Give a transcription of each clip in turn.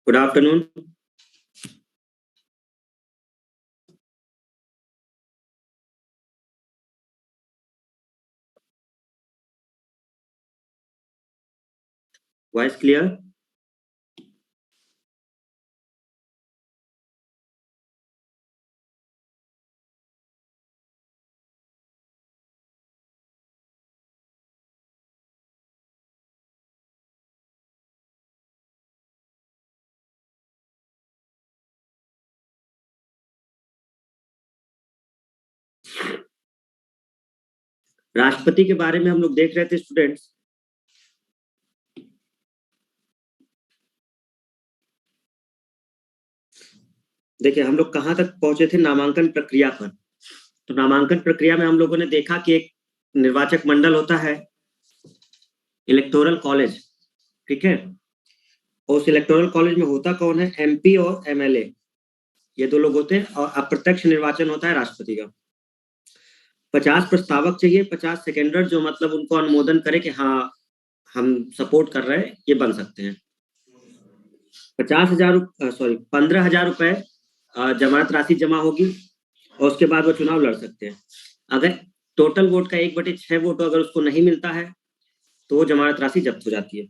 Good afternoon. Voice clear? राष्ट्रपति के बारे में हम लोग देख रहे थे स्टूडेंट्स। देखिए हम लोग कहाँ तक पहुंचे थे, नामांकन प्रक्रिया पर। तो नामांकन प्रक्रिया में हम लोगों ने देखा कि एक निर्वाचक मंडल होता है, इलेक्टोरल कॉलेज, ठीक है। और उस इलेक्टोरल कॉलेज में होता कौन है? एमपी और एमएलए, ये दो लोग होते हैं। और अप्रत्यक्ष निर्वाचन होता है राष्ट्रपति का। 50 प्रस्तावक चाहिए, 50 सेकेंडर, जो मतलब उनको अनुमोदन करे कि हाँ हम सपोर्ट कर रहे हैं, ये बन सकते हैं। 15,000 रुपए जमानत राशि जमा होगी और उसके बाद वो चुनाव लड़ सकते हैं। अगर टोटल वोट का 1/6 वोट अगर उसको नहीं मिलता है तो वो जमानत राशि जब्त हो जाती है।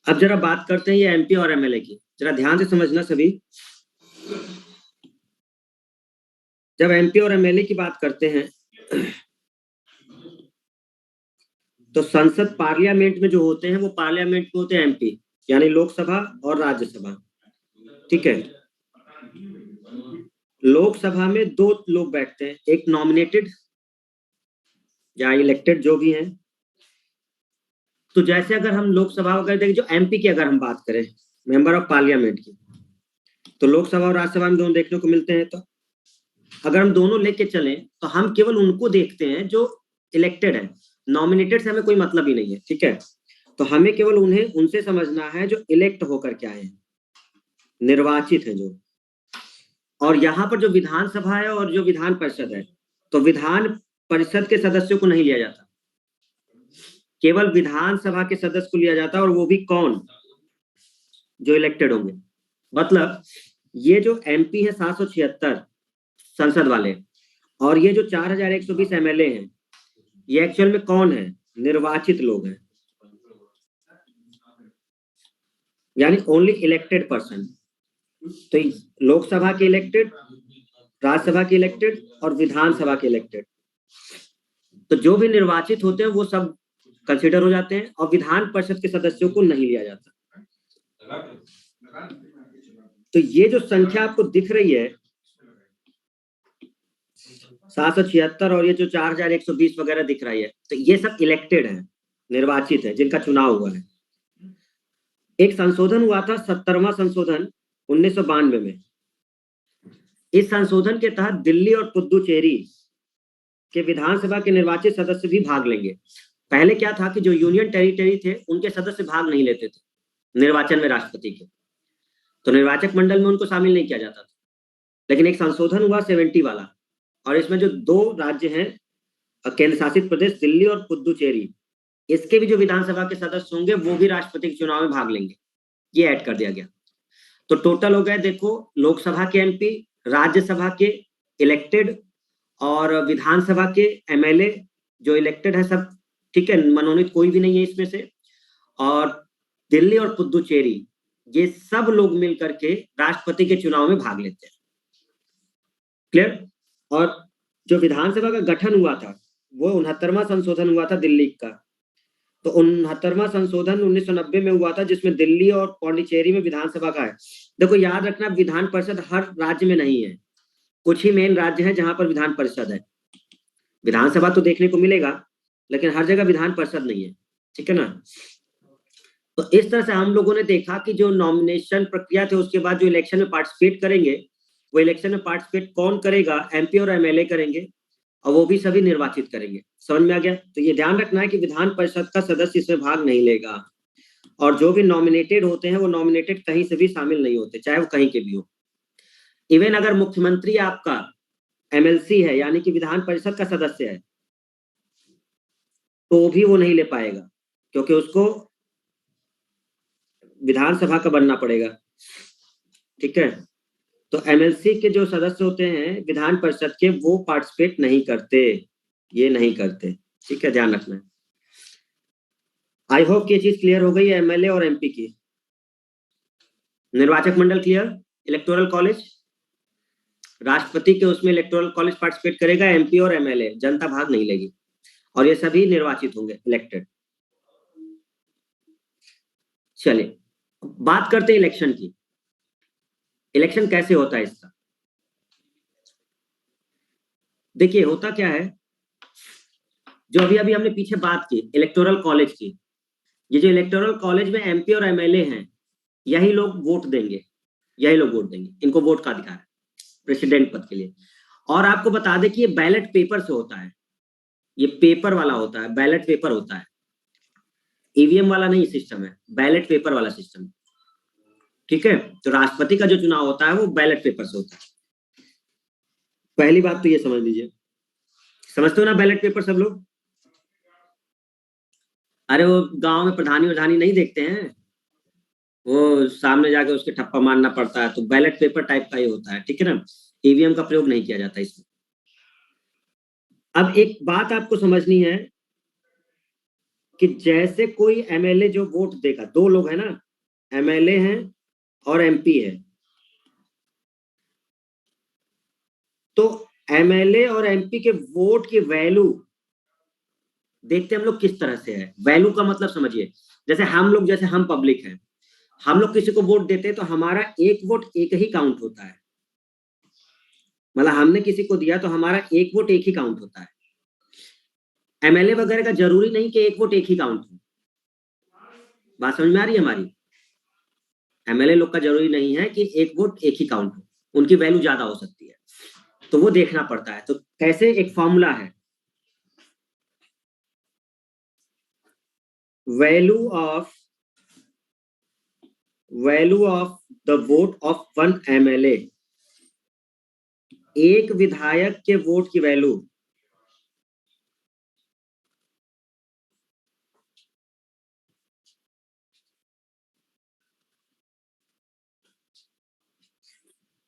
अब जरा बात करते हैं ये एमपी और एमएलए की, जरा ध्यान से समझना सभी। जब एमपी और एमएलए की बात करते हैं तो संसद पार्लियामेंट में जो होते हैं वो पार्लियामेंट में होते हैं एमपी, यानी लोकसभा और राज्यसभा, ठीक है। लोकसभा में दो लोग बैठते हैं, एक नॉमिनेटेड या इलेक्टेड जो भी हैं। तो जैसे अगर हम लोकसभा वगैरह देखें, जो एमपी की अगर हम बात करें, मेंबर ऑफ पार्लियामेंट की, तो लोकसभा और राज्यसभा में दोनों देखने को मिलते हैं। तो अगर हम दोनों लेके चलें तो हम केवल उनको देखते हैं जो इलेक्टेड है। नॉमिनेटेड से हमें कोई मतलब ही नहीं है, ठीक है। तो हमें केवल उन्हें उनसे समझना है जो इलेक्ट होकर के आए हैं, निर्वाचित है जो। और यहाँ पर जो विधानसभा है और जो विधान परिषद है, तो विधान परिषद के सदस्यों को नहीं लिया जाता, केवल विधानसभा के सदस्य को लिया जाता है। और वो भी कौन? जो इलेक्टेड होंगे। मतलब ये जो एमपी है 776 संसद वाले, और ये जो 4120 एमएलए हैं, ये एक्चुअल में कौन है? निर्वाचित लोग हैं, यानी ओनली इलेक्टेड पर्सन। तो लोकसभा के इलेक्टेड, राज्यसभा के इलेक्टेड और विधानसभा के इलेक्टेड, तो जो भी निर्वाचित होते हैं वो सब कंसिडर हो जाते हैं। और विधान परिषद के सदस्यों को नहीं लिया जाता। तो ये जो संख्या आपको दिख रही है 776 और ये जो 4120 वगैरह दिख रही है, तो ये सब इलेक्टेड है, निर्वाचित है, जिनका चुनाव हुआ है। एक संशोधन हुआ था, 70वां संशोधन 1992 में। इस संशोधन के तहत दिल्ली और पुदुचेरी के विधानसभा के निर्वाचित सदस्य भी भाग लेंगे। पहले क्या था कि जो यूनियन टेरिटरी थे उनके सदस्य भाग नहीं लेते थे निर्वाचन में राष्ट्रपति के, तो निर्वाचक मंडल में उनको शामिल नहीं किया जाता था। लेकिन एक संशोधन हुआ 70 वाला, और इसमें जो दो राज्य हैं, केंद्र शासित प्रदेश दिल्ली और पुदुचेरी, इसके भी जो विधानसभा के सदस्य होंगे वो भी राष्ट्रपति के चुनाव में भाग लेंगे, ये ऐड कर दिया गया। तो टोटल हो गए, देखो, लोकसभा के एमपी, राज्यसभा के इलेक्टेड और विधानसभा के एमएलए जो इलेक्टेड है सब, ठीक है, मनोनीत कोई भी नहीं है इसमें से। और दिल्ली और पुदुचेरी, ये सब लोग मिलकर के राष्ट्रपति के चुनाव में भाग लेते हैं। क्लियर? और जो विधानसभा का गठन हुआ था वो 69वां संशोधन हुआ था दिल्ली का। तो 69वां संशोधन 1990 में हुआ था, जिसमें दिल्ली और पौंडीचेरी में विधानसभा का है। देखो याद रखना, विधान परिषद हर राज्य में नहीं है, कुछ ही मेन राज्य हैं जहां पर विधान परिषद है। विधानसभा तो देखने को मिलेगा लेकिन हर जगह विधान परिषद नहीं है, ठीक है ना। तो इस तरह से हम लोगों ने देखा कि जो नॉमिनेशन प्रक्रिया थे उसके बाद जो इलेक्शन में पार्टिसिपेट करेंगे, वो इलेक्शन में पार्टिसिपेट कौन करेगा? एमपी और एमएलए करेंगे, और वो भी सभी निर्वाचित करेंगे। समझ में आ गया? तो ये ध्यान रखना है कि विधान परिषद का सदस्य इसमें भाग नहीं लेगा। और जो भी नॉमिनेटेड होते हैं वो नॉमिनेटेड कहीं से भी शामिल नहीं होते, चाहे वो कहीं के भी हो। इवन अगर मुख्यमंत्री आपका एमएलसी है, यानी कि विधान परिषद का सदस्य है, तो भी वो नहीं ले पाएगा, क्योंकि उसको विधानसभा का बनना पड़ेगा, ठीक है। तो एमएलसी के जो सदस्य होते हैं विधान परिषद के, वो पार्टिसिपेट नहीं करते, ये नहीं करते, ठीक है, ध्यान रखना है। आई होप कि ये चीज क्लियर हो गई है एमएलए और एमपी की। निर्वाचक मंडल क्लियर, इलेक्टोरल कॉलेज, राष्ट्रपति के उसमें इलेक्टोरल कॉलेज पार्टिसिपेट करेगा, एमपी और एमएलए, जनता भाग नहीं लेगी, और ये सभी निर्वाचित होंगे, इलेक्टेड। चलिए बात करते हैं इलेक्शन की। इलेक्शन कैसे होता है इसका? देखिए होता क्या है, जो अभी अभी हमने पीछे बात की इलेक्टोरल कॉलेज की, ये जो इलेक्टोरल कॉलेज में एमपी और एमएलए हैं, यही लोग वोट देंगे, यही लोग वोट देंगे, इनको वोट का अधिकार है प्रेसिडेंट पद के लिए। और आपको बता दें कि ये बैलेट पेपर से होता है, ये पेपर वाला होता है, बैलेट पेपर होता है, ईवीएम वाला नहीं सिस्टम है, बैलेट पेपर वाला सिस्टम, ठीक है। तो राष्ट्रपति का जो चुनाव होता है वो बैलेट पेपर से होता है। पहली बात तो ये समझ लीजिए, समझते हो ना बैलेट पेपर सब लोग? अरे वो गांव में प्रधानी वधानी नहीं देखते हैं, वो सामने जाके उसके ठप्पा मारना पड़ता है, तो बैलेट पेपर टाइप का ही होता है, ठीक है ना। ईवीएम का प्रयोग नहीं किया जाता इसमें। अब एक बात आपको समझनी है कि जैसे कोई एमएलए जो वोट देगा, दो लोग है ना, एमएलए हैं और एमपी है, तो एमएलए और एमपी के वोट की वैल्यू देखते हम लोग किस तरह से है। वैल्यू का मतलब समझिए, जैसे हम लोग, जैसे हम पब्लिक हैं, हम लोग किसी को वोट देते हैं तो हमारा एक वोट एक ही काउंट होता है, मतलब हमने किसी को दिया तो हमारा एक वोट एक ही काउंट होता है। एमएलए वगैरह का जरूरी नहीं कि एक वोट एक ही काउंट हो, बात समझ में आ रही है हमारी? एमएलए लोग का जरूरी नहीं है कि एक वोट एक ही काउंट हो, उनकी वैल्यू ज्यादा हो सकती है, तो वो देखना पड़ता है। तो कैसे, एक फॉर्मूला है, value of the vote of one MLA, एक विधायक के वोट की वैल्यू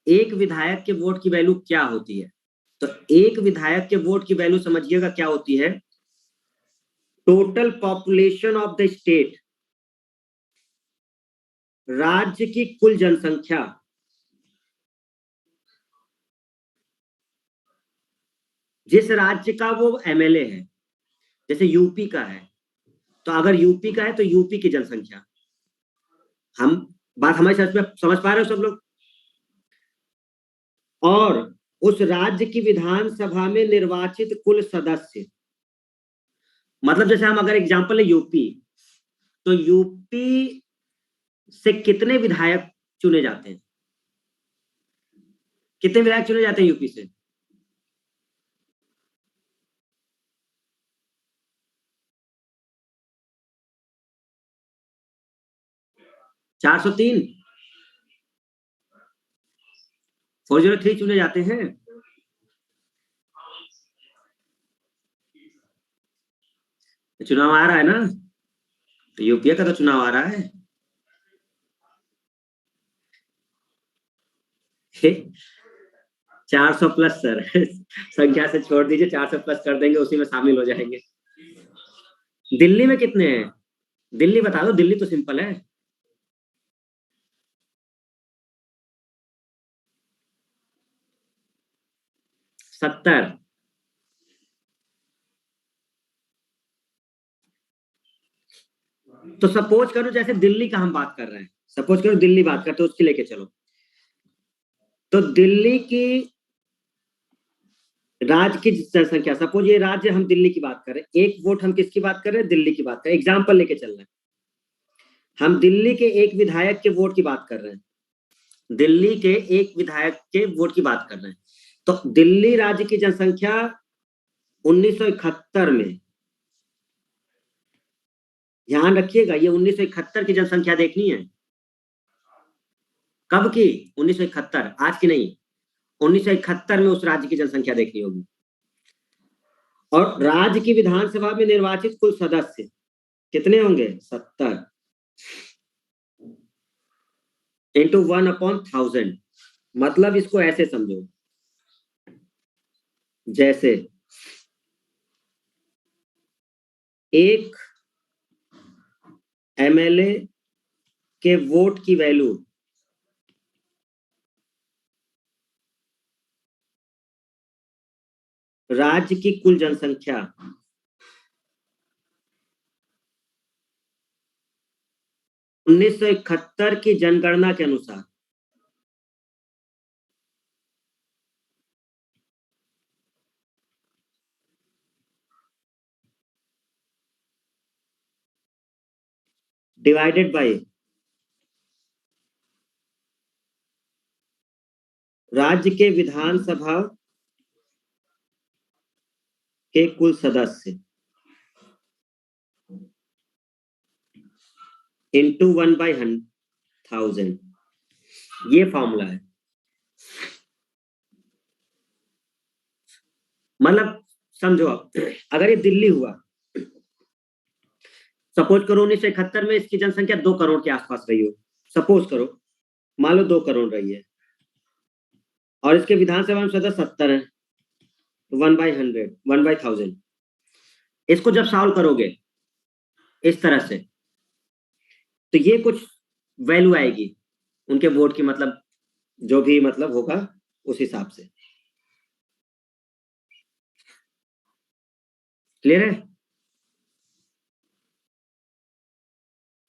एक विधायक के वोट की वैल्यू क्या होती है? तो एक विधायक के वोट की वैल्यू समझिएगा क्या होती है, total population of the state, राज्य की कुल जनसंख्या, जिस राज्य का वो एमएलए है, जैसे यूपी का है, तो अगर यूपी का है तो यूपी की जनसंख्या, हम बात हमारी समझ पा रहे हो सब लोग? और उस राज्य की विधानसभा में निर्वाचित कुल सदस्य, मतलब जैसे हम अगर एग्जांपल है यूपी, तो यूपी से कितने विधायक चुने जाते हैं, कितने विधायक चुने जाते हैं यूपी से? 403, 403 चुने जाते हैं। चुनाव आ रहा है ना, तो यूपीए का तो चुनाव आ रहा है। 400 प्लस सर संख्या से छोड़ दीजिए, 400 प्लस कर देंगे, उसी में शामिल हो जाएंगे। दिल्ली में कितने हैं? दिल्ली बता दो, दिल्ली तो सिंपल है। 70। तो सपोज करो जैसे दिल्ली का हम बात कर रहे हैं, सपोज करो दिल्ली बात करते, उसकी लेके चलो, तो दिल्ली की राज्य की जनसंख्या, सपोज ये राज्य हम दिल्ली की बात कर रहे हैं, एक वोट हम किसकी बात कर रहे हैं, दिल्ली की बात कर रहे हैं, एग्जाम्पल लेके चल रहे हैं, हम दिल्ली के एक विधायक के वोट की बात कर रहे हैं, दिल्ली के एक विधायक के वोट की बात कर रहे हैं। तो दिल्ली राज्य की जनसंख्या 1971 में, ध्यान रखिएगा, ये 1971 की जनसंख्या देखनी है। कब की? 1971, आज की नहीं, 1971 में उस राज्य की जनसंख्या देखनी होगी। और राज्य की विधानसभा में निर्वाचित कुल सदस्य कितने होंगे? 70। इंटू 1/1000। मतलब इसको ऐसे समझो, जैसे एक एमएलए के वोट की वैल्यू राज्य की कुल जनसंख्या 1971 की जनगणना के अनुसार डिवाइडेड बाय राज्य के विधानसभा के कुल सदस्य इंटू 1/1000। ये फॉर्मूला है। मतलब समझो आप, अगर ये दिल्ली हुआ, सपोज करो 1971 में इसकी जनसंख्या 2 करोड़ के आसपास रही हो, सपोज करो, मान लो 2 करोड़ रही है, और इसके विधानसभा में सदस्य 70 है, 1/100, 1/1000। इसको जब सॉल्व करोगे इस तरह से, तो ये कुछ वैल्यू आएगी उनके वोट की, मतलब जो भी मतलब होगा उस हिसाब से। क्लियर है?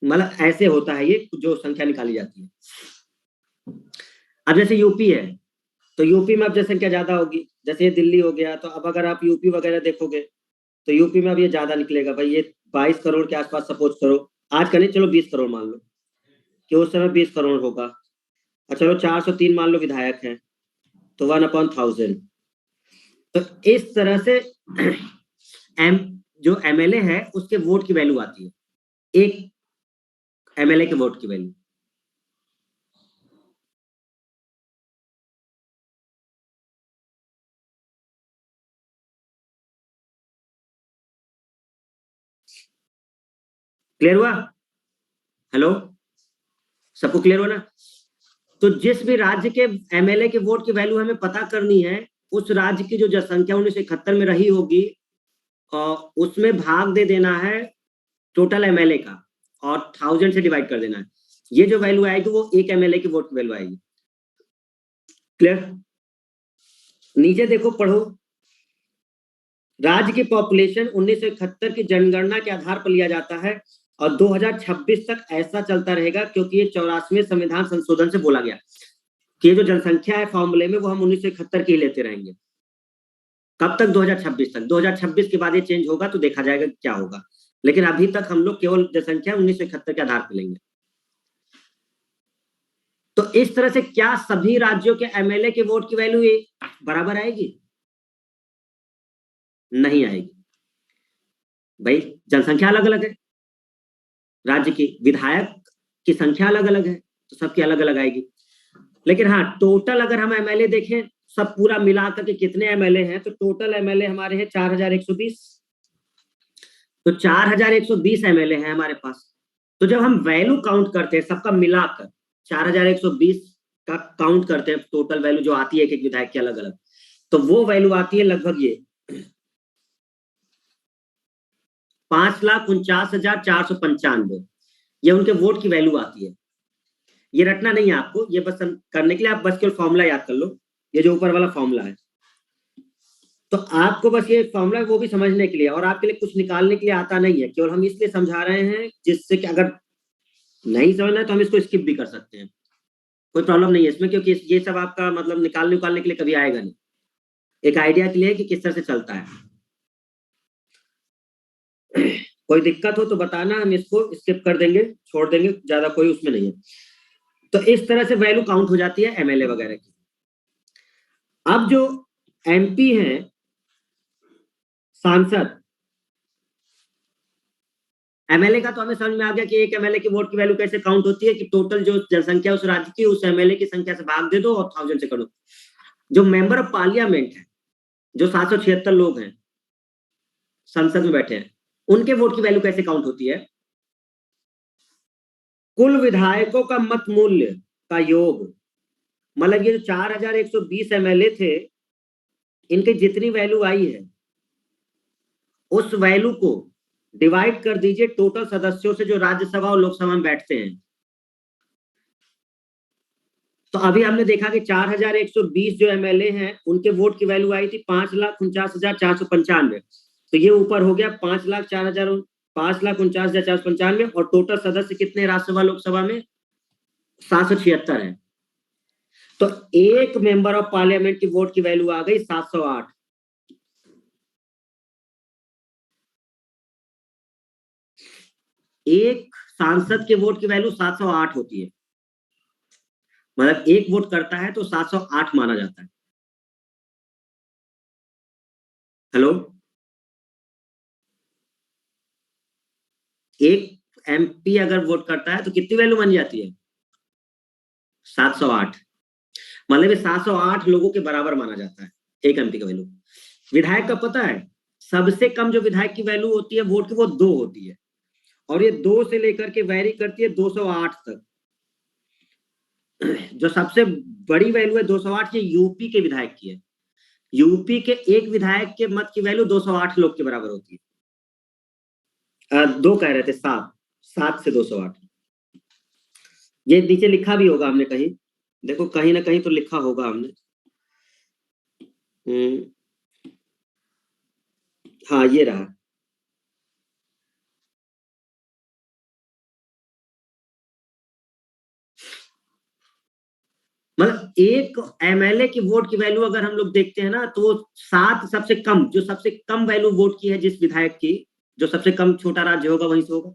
मतलब ऐसे होता है ये जो संख्या निकाली जाती है। अब जैसे यूपी है, तो यूपी में अब जनसंख्या ज्यादा होगी, जैसे ये दिल्ली हो गया, तो अब अगर आप यूपी वगैरह देखोगे तो यूपी में अब ये ज्यादा निकलेगा भाई, ये 22 करोड़ के आसपास सपोज करो, आज का नहीं, चलो 20 करोड़ मान लो कि उस समय 20 करोड़ होगा, और चलो 403 मान लो विधायक हैं, तो 1/1000। तो इस तरह से एम जो एमएलए है उसके वोट की वैल्यू आती है, एक एमएलए के वोट की वैल्यू। क्लियर हुआ? हेलो, सबको क्लियर हो ना? तो जिस भी राज्य के एमएलए के वोट की वैल्यू हमें पता करनी है, उस राज्य की जो जनसंख्या 1971 में रही होगी, उसमें भाग दे देना है टोटल एमएलए का, और 1000 से डिवाइड कर देना है। ये जो वैल्यू आएगी वो एक एमएलए की वोट की वैल्यू आएगी। क्लियर? नीचे देखो, पढ़ो, राज्य की पॉपुलेशन 1971 की जनगणना के आधार पर लिया जाता है, और 2026 तक ऐसा चलता रहेगा, क्योंकि ये 84वें संविधान संशोधन से बोला गया कि ये जो जनसंख्या है फॉर्मूले में, वो हम 1971 की लेते रहेंगे। कब तक? 2026 तक। 2026 के बाद ये चेंज होगा तो देखा जाएगा क्या होगा, लेकिन अभी तक हम लोग केवल जनसंख्या 1971 के आधार पर लेंगे। तो इस तरह से क्या सभी राज्यों के एमएलए के वोट की वैल्यू बराबर आएगी? नहीं आएगी भाई, जनसंख्या अलग अलग है, राज्य की विधायक की संख्या अलग अलग है, तो सबकी अलग अलग आएगी। लेकिन हाँ, टोटल अगर हम एमएलए देखें, सब पूरा मिलाकर के कितने एमएलए हैं, तो टोटल एमएलए हमारे हैं 4120। तो 4120 एमएलए हैं हमारे पास। तो जब हम वैल्यू काउंट करते हैं सबका मिलाकर, 4120 का काउंट करते हैं, टोटल वैल्यू जो आती है एक एक विधायक की अलग अलग, तो वो वैल्यू आती है लगभग ये 5,49,495। ये उनके वोट की वैल्यू आती है। ये रटना नहीं है आपको, ये बस करने के लिए आप बस केवल फॉर्मूला याद कर लो, ये जो ऊपर वाला फॉर्मूला है। तो आपको बस ये फॉर्मूला वो भी समझने के लिए, और आपके लिए कुछ निकालने के लिए आता नहीं है, केवल हम इसलिए समझा रहे हैं जिससे कि अगर नहीं समझना है तो हम इसको स्किप भी कर सकते हैं, कोई प्रॉब्लम नहीं है इसमें, क्योंकि ये सब आपका मतलब निकालने के लिए कभी आएगा नहीं, एक आइडिया के लिए कि किस तरह से चलता है। कोई दिक्कत हो तो बताना, हम इसको स्किप कर देंगे, छोड़ देंगे, ज्यादा कोई उसमें नहीं है। तो इस तरह से वैल्यू काउंट हो जाती है एमएलए वगैरह की। अब जो एमपी हैं, सांसद, एमएलए का तो हमें समझ में आ गया कि एक एमएलए की वोट की वैल्यू कैसे काउंट होती है, कि टोटल जो जनसंख्या उस राज्य की, उस एमएलए की संख्या से भाग दे दो और 1000 से कर दो। जो मेंबर ऑफ पार्लियामेंट है, जो 776 लोग हैं संसद में बैठे हैं, उनके वोट की वैल्यू कैसे काउंट होती है? कुल विधायकों का मत मूल्य का योग, मतलब ये जो 4120 एमएलए थे, इनकी जितनी वैल्यू आई है उस वैल्यू को डिवाइड कर दीजिए टोटल सदस्यों से जो राज्यसभा और लोकसभा में बैठते हैं। तो अभी हमने देखा कि 4120 जो एमएलए हैं उनके वोट की वैल्यू आई थी 5,49,495। तो ये ऊपर हो गया 5,49,495 और टोटल सदस्य कितने राज्यसभा लोकसभा में 776 है। तो एक मेंबर ऑफ पार्लियामेंट की वोट की वैल्यू आ गई 708। एक सांसद के वोट की वैल्यू 708 होती है, मतलब एक वोट करता है तो 708 माना जाता है। हेलो, एक एमपी अगर वोट करता है तो कितनी वैल्यू बन जाती है 708, मतलब ये 708 लोगों के बराबर माना जाता है एक एमपी का वैल्यू। विधायक का पता है सबसे कम जो विधायक की वैल्यू होती है वोट की वो 2 होती है, और ये 2 से लेकर के वैरी करती है 208 तक। जो सबसे बड़ी वैल्यू है 208 ये यूपी के विधायक की है। यूपी के एक विधायक के मत की वैल्यू 208 लोग के बराबर होती है। 2 कह रहे थे, 7 से 208। ये नीचे लिखा भी होगा हमने कहीं, देखो कहीं ना कहीं तो लिखा होगा हमने। हाँ ये रहा। मतलब एक एमएलए की वोट की वैल्यू अगर हम लोग देखते हैं ना तो 7 सबसे कम, जो सबसे कम वैल्यू वोट की है जिस विधायक की, जो सबसे कम छोटा राज्य होगा वहीं से होगा,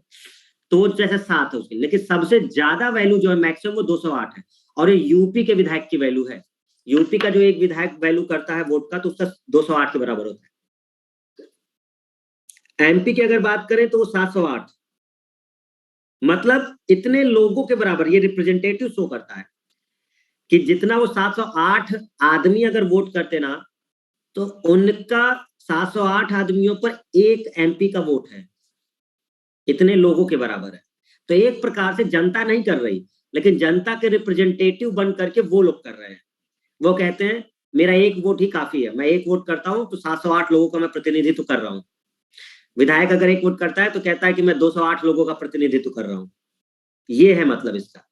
तो जैसे 7 है उसकी। लेकिन सबसे ज्यादा वैल्यू जो है मैक्सिमम वो 208 है, और ये यूपी के विधायक की वैल्यू है। यूपी का जो एक विधायक वैल्यू करता है वोट का तो उसका 208 के बराबर होता है। एमपी की अगर बात करें तो वो 708, मतलब इतने लोगों के बराबर ये रिप्रेजेंटेटिव शो करता है कि जितना वो 708 आदमी अगर वोट करते ना तो उनका 708 आदमियों पर एक एमपी का वोट है, इतने लोगों के बराबर है। तो एक प्रकार से जनता नहीं कर रही, लेकिन जनता के रिप्रेजेंटेटिव बन करके वो लोग कर रहे हैं। वो कहते हैं मेरा एक वोट ही काफी है, मैं एक वोट करता हूं तो 708 लोगों का मैं प्रतिनिधित्व कर रहा हूं। विधायक अगर एक वोट करता है तो कहता है कि मैं 208 लोगों का प्रतिनिधित्व कर रहा हूं। ये है मतलब इसका।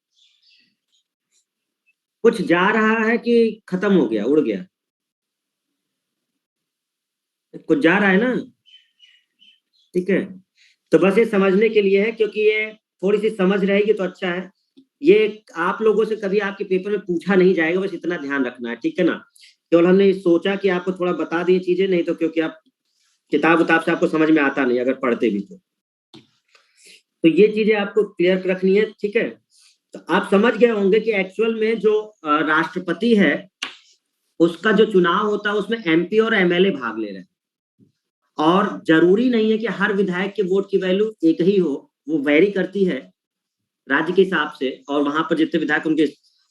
कुछ जा रहा है कि खत्म हो गया, उड़ गया? कुछ जा रहा है ना? ठीक है, तो बस ये समझने के लिए है, क्योंकि ये थोड़ी सी समझ रहेगी तो अच्छा है। ये आप लोगों से कभी आपके पेपर में पूछा नहीं जाएगा, बस इतना ध्यान रखना है, ठीक है ना। केवल हमने सोचा कि आपको थोड़ा बता दिए चीजें, नहीं तो क्योंकि आप किताब उताब से आपको समझ में आता नहीं अगर पढ़ते भी तो ये चीजें आपको क्लियर रखनी है, ठीक है। तो आप समझ गए होंगे कि एक्चुअल में जो राष्ट्रपति है उसका जो चुनाव होता है उसमें एमपी और एमएलए भाग ले रहे हैं, और जरूरी नहीं है कि हर विधायक के वोट की वैल्यू एक ही हो, वो वेरी करती है राज्य के हिसाब से, और वहां पर जितने विधायक उनके,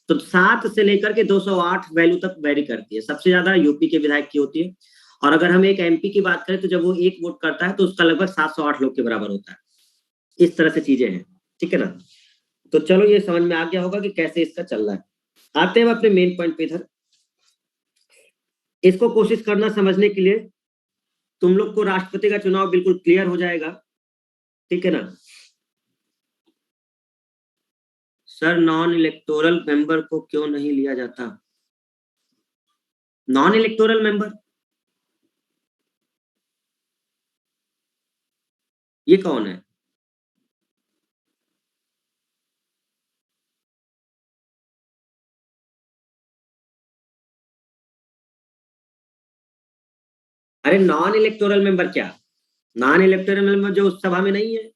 तो 7 से लेकर के 208 वैल्यू तक वेरी करती है। सबसे ज्यादा यूपी के विधायक की होती है, और अगर हम एक एमपी की बात करें तो जब वो एक वोट करता है तो उसका लगभग 708 लोग के बराबर होता है। इस तरह से चीजें हैं, ठीक है ना। तो चलो ये समझ में आ गया होगा कि कैसे इसका चल रहा है। आते हैं अपने मेन पॉइंट पे इधर। इसको कोशिश करना समझने के लिए, तुम लोग को राष्ट्रपति का चुनाव बिल्कुल क्लियर हो जाएगा, ठीक है ना। सर नॉन इलेक्टोरल मेंबर को क्यों नहीं लिया जाता? नॉन इलेक्टोरल मेंबर ये कौन है? अरे नॉन इलेक्टोरल मेंबर क्या, नॉन इलेक्टोरल मेंबर जो उस सभा में नहीं है।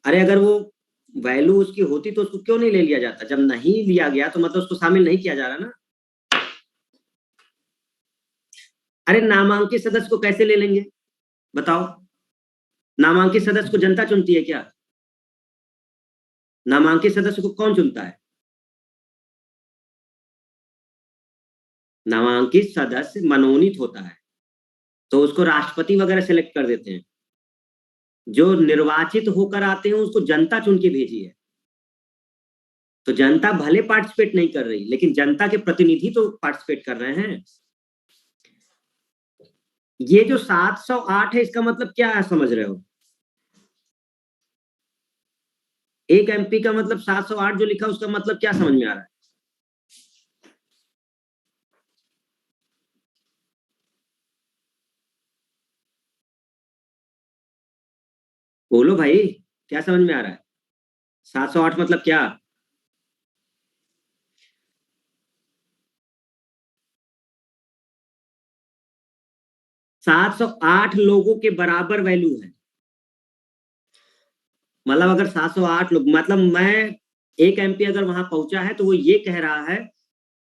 अरे अगर वो वैल्यू उसकी होती तो उसको क्यों नहीं ले लिया जाता? जब नहीं लिया गया तो मतलब उसको शामिल नहीं किया जा रहा ना। अरे नामांकित सदस्य को कैसे ले लेंगे बताओ? नामांकित सदस्य को जनता चुनती है क्या? नामांकित सदस्य को कौन चुनता है? नामांकित सदस्य मनोनीत होता है, तो उसको राष्ट्रपति वगैरह सेलेक्ट कर देते हैं। जो निर्वाचित होकर आते हैं उसको जनता चुन के भेजी है। तो जनता भले पार्टिसिपेट नहीं कर रही, लेकिन जनता के प्रतिनिधि तो पार्टिसिपेट कर रहे हैं। ये जो 708 है, इसका मतलब क्या है समझ रहे हो? एक एमपी का मतलब 708 जो लिखा उसका मतलब क्या समझ में आ रहा है? बोलो भाई, क्या समझ में आ रहा है? 708 मतलब क्या? 708 लोगों के बराबर वैल्यू है। मतलब अगर 708 लोग, मतलब मैं एक एमपी अगर वहां पहुंचा है तो वो ये कह रहा है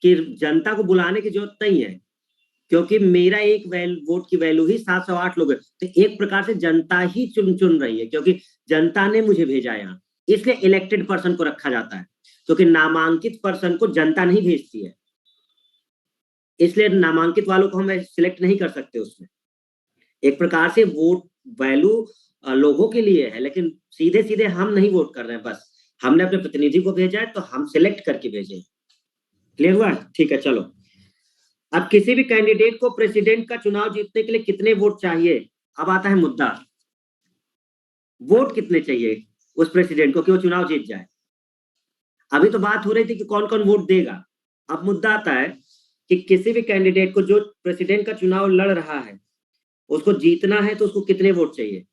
कि जनता को बुलाने की जरूरत नहीं है, क्योंकि मेरा एक वोट की वैल्यू ही 708 लोग है। तो एक प्रकार से जनता ही चुन चुन रही है, क्योंकि जनता ने मुझे भेजा यहाँ, इसलिए इलेक्टेड पर्सन को रखा जाता है। क्योंकि नामांकित पर्सन को जनता नहीं भेजती है, इसलिए नामांकित वालों को हम सिलेक्ट नहीं कर सकते उसमें। एक प्रकार से वोट वैल्यू लोगों के लिए है, लेकिन सीधे सीधे हम नहीं वोट कर रहे हैं। बस हमने अपने प्रतिनिधि को भेजा है, तो हम सिलेक्ट करके भेजे। क्लियर हुआ? ठीक है, चलो। अब किसी भी कैंडिडेट को प्रेसिडेंट का चुनाव जीतने के लिए कितने वोट चाहिए? अब आता है मुद्दा, वोट कितने चाहिए उस प्रेसिडेंट को कि वो चुनाव जीत जाए। अभी तो बात हो रही थी कि कौन कौन वोट देगा। अब मुद्दा आता है कि किसी भी कैंडिडेट को जो प्रेसिडेंट का चुनाव लड़ रहा है, उसको जीतना है, तो उसको कितने वोट चाहिए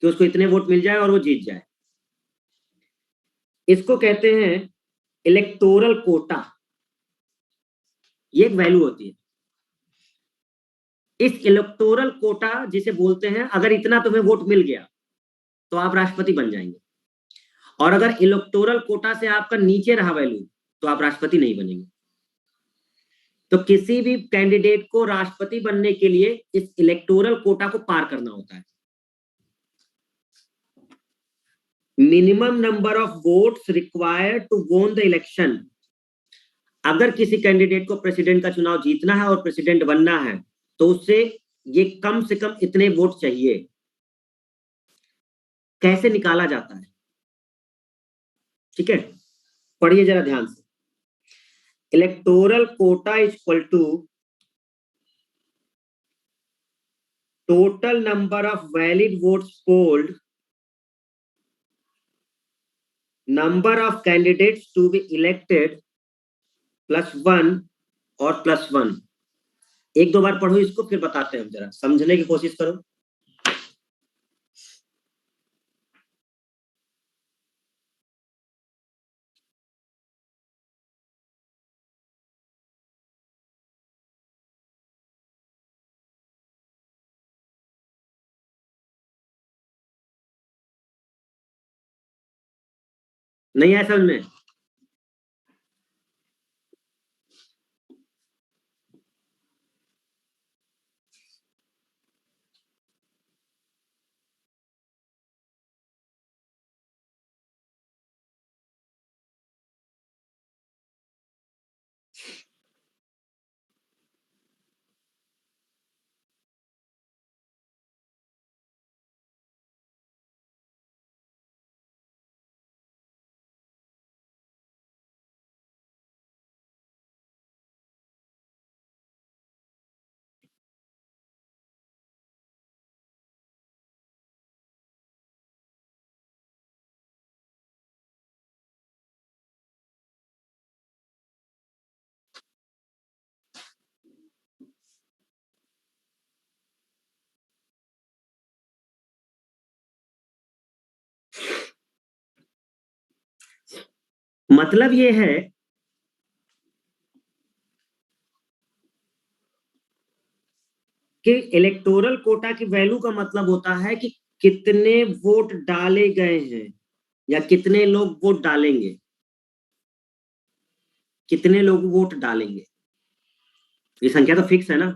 कि उसको इतने वोट मिल जाए और वो जीत जाए। इसको कहते हैं इलेक्टोरल कोटा। ये एक वैल्यू होती है। इस इलेक्टोरल कोटा जिसे बोलते हैं, अगर इतना तुम्हें वोट मिल गया तो आप राष्ट्रपति बन जाएंगे, और अगर इलेक्टोरल कोटा से आपका नीचे रहा वैल्यू तो आप राष्ट्रपति नहीं बनेंगे। तो किसी भी कैंडिडेट को राष्ट्रपति बनने के लिए इस इलेक्टोरल कोटा को पार करना होता है। Minimum number of votes required to won the election. अगर किसी कैंडिडेट को प्रेसिडेंट का चुनाव जीतना है और प्रेसिडेंट बनना है, तो उससे ये कम से कम इतने वोट चाहिए। कैसे निकाला जाता है? ठीक है, पढ़िए जरा ध्यान से। Electoral quota is equal to total number of valid votes polled, number of candidates to be elected plus 1 और प्लस 1। एक दो बार पढ़ो इसको, फिर बताते हैं हम, जरा समझने की कोशिश करो। नहीं है समझ में? मतलब ये है कि इलेक्टोरल कोटा की वैल्यू का मतलब होता है कि कितने वोट डाले गए हैं, या कितने लोग वोट डालेंगे, कितने लोग वोट डालेंगे। ये संख्या तो फिक्स है ना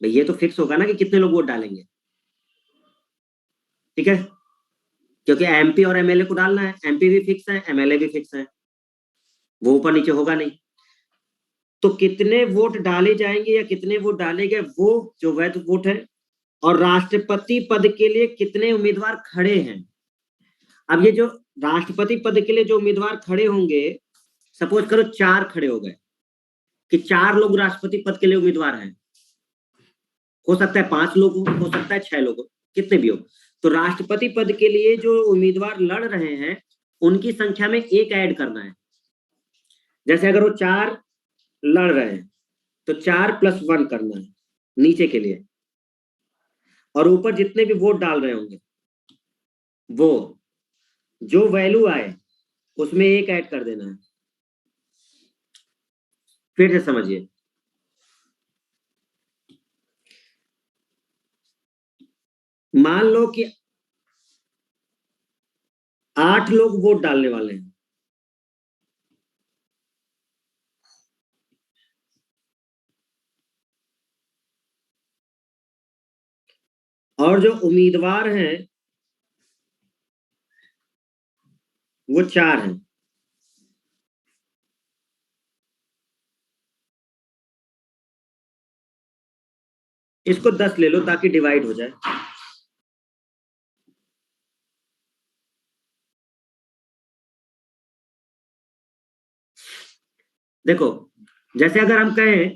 भाई, ये तो फिक्स होगा ना कि कितने लोग वोट डालेंगे। ठीक है, क्योंकि एमपी और एमएलए को डालना है, एमपी भी फिक्स है, एमएलए भी फिक्स है, वो ऊपर नीचे होगा नहीं। तो कितने वोट डाले जाएंगे या कितने वोट डाले गए, वो जो वैध वोट है। और राष्ट्रपति पद के लिए कितने उम्मीदवार खड़े हैं। अब ये जो राष्ट्रपति पद के लिए जो उम्मीदवार खड़े होंगे, सपोज करो 4 खड़े हो गए कि 4 लोग राष्ट्रपति पद के लिए उम्मीदवार हैं, हो सकता है 5 लोग हो सकता है 6 लोग, कितने भी हो। तो राष्ट्रपति पद के लिए जो उम्मीदवार लड़ रहे हैं उनकी संख्या में 1 ऐड करना है। जैसे अगर वो 4 लड़ रहे हैं तो 4 + 1 करना है नीचे के लिए, और ऊपर जितने भी वोट डाल रहे होंगे वो जो वैल्यू आए उसमें 1 ऐड कर देना है। फिर से समझिए, मान लो कि 8 लोग वोट डालने वाले हैं, और जो उम्मीदवार हैं वो 4 हैं। इसको 10 ले लो ताकि डिवाइड हो जाए। देखो, जैसे अगर हम कहें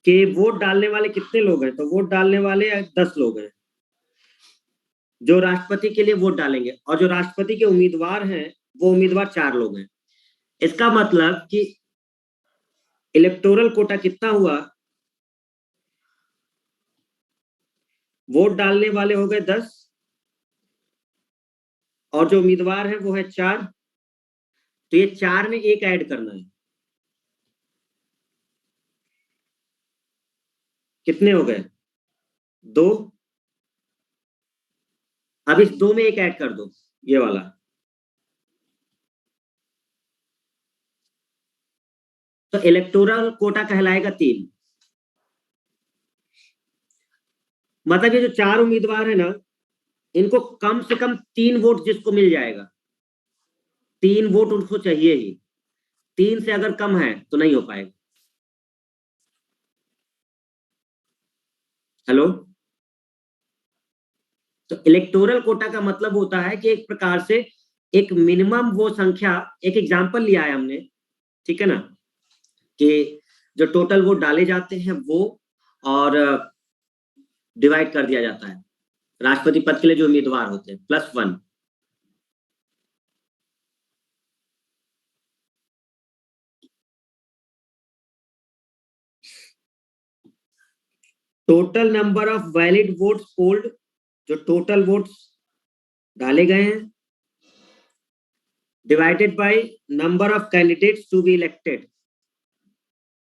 कि वोट डालने वाले कितने लोग हैं, तो वोट डालने वाले 10 लोग हैं जो राष्ट्रपति के लिए वोट डालेंगे, और जो राष्ट्रपति के उम्मीदवार हैं वो उम्मीदवार 4 लोग हैं। इसका मतलब कि इलेक्टोरल कोटा कितना हुआ, वोट डालने वाले हो गए 10 और जो उम्मीदवार है वो है 4, तो ये 4 में 1 ऐड करना है। कितने हो गए? 2। अब इस 2 में 1 ऐड कर दो, ये वाला, तो इलेक्टोरल कोटा कहलाएगा 3। मतलब ये जो 4 उम्मीदवार है ना, इनको कम से कम 3 वोट जिसको मिल जाएगा, 3 वोट उनको चाहिए ही। 3 से अगर कम है तो नहीं हो पाएगा। हेलो। तो इलेक्टोरल कोटा का मतलब होता है कि एक प्रकार से एक मिनिमम वो संख्या, एक एग्जांपल लिया है हमने, ठीक है ना, कि जो टोटल वोट डाले जाते हैं वो, और डिवाइड कर दिया जाता है राष्ट्रपति पद के लिए जो उम्मीदवार होते हैं +1। Total number of valid votes polled, जो टोटल वोट्स डाले गए हैं, divided by number of candidates to be elected,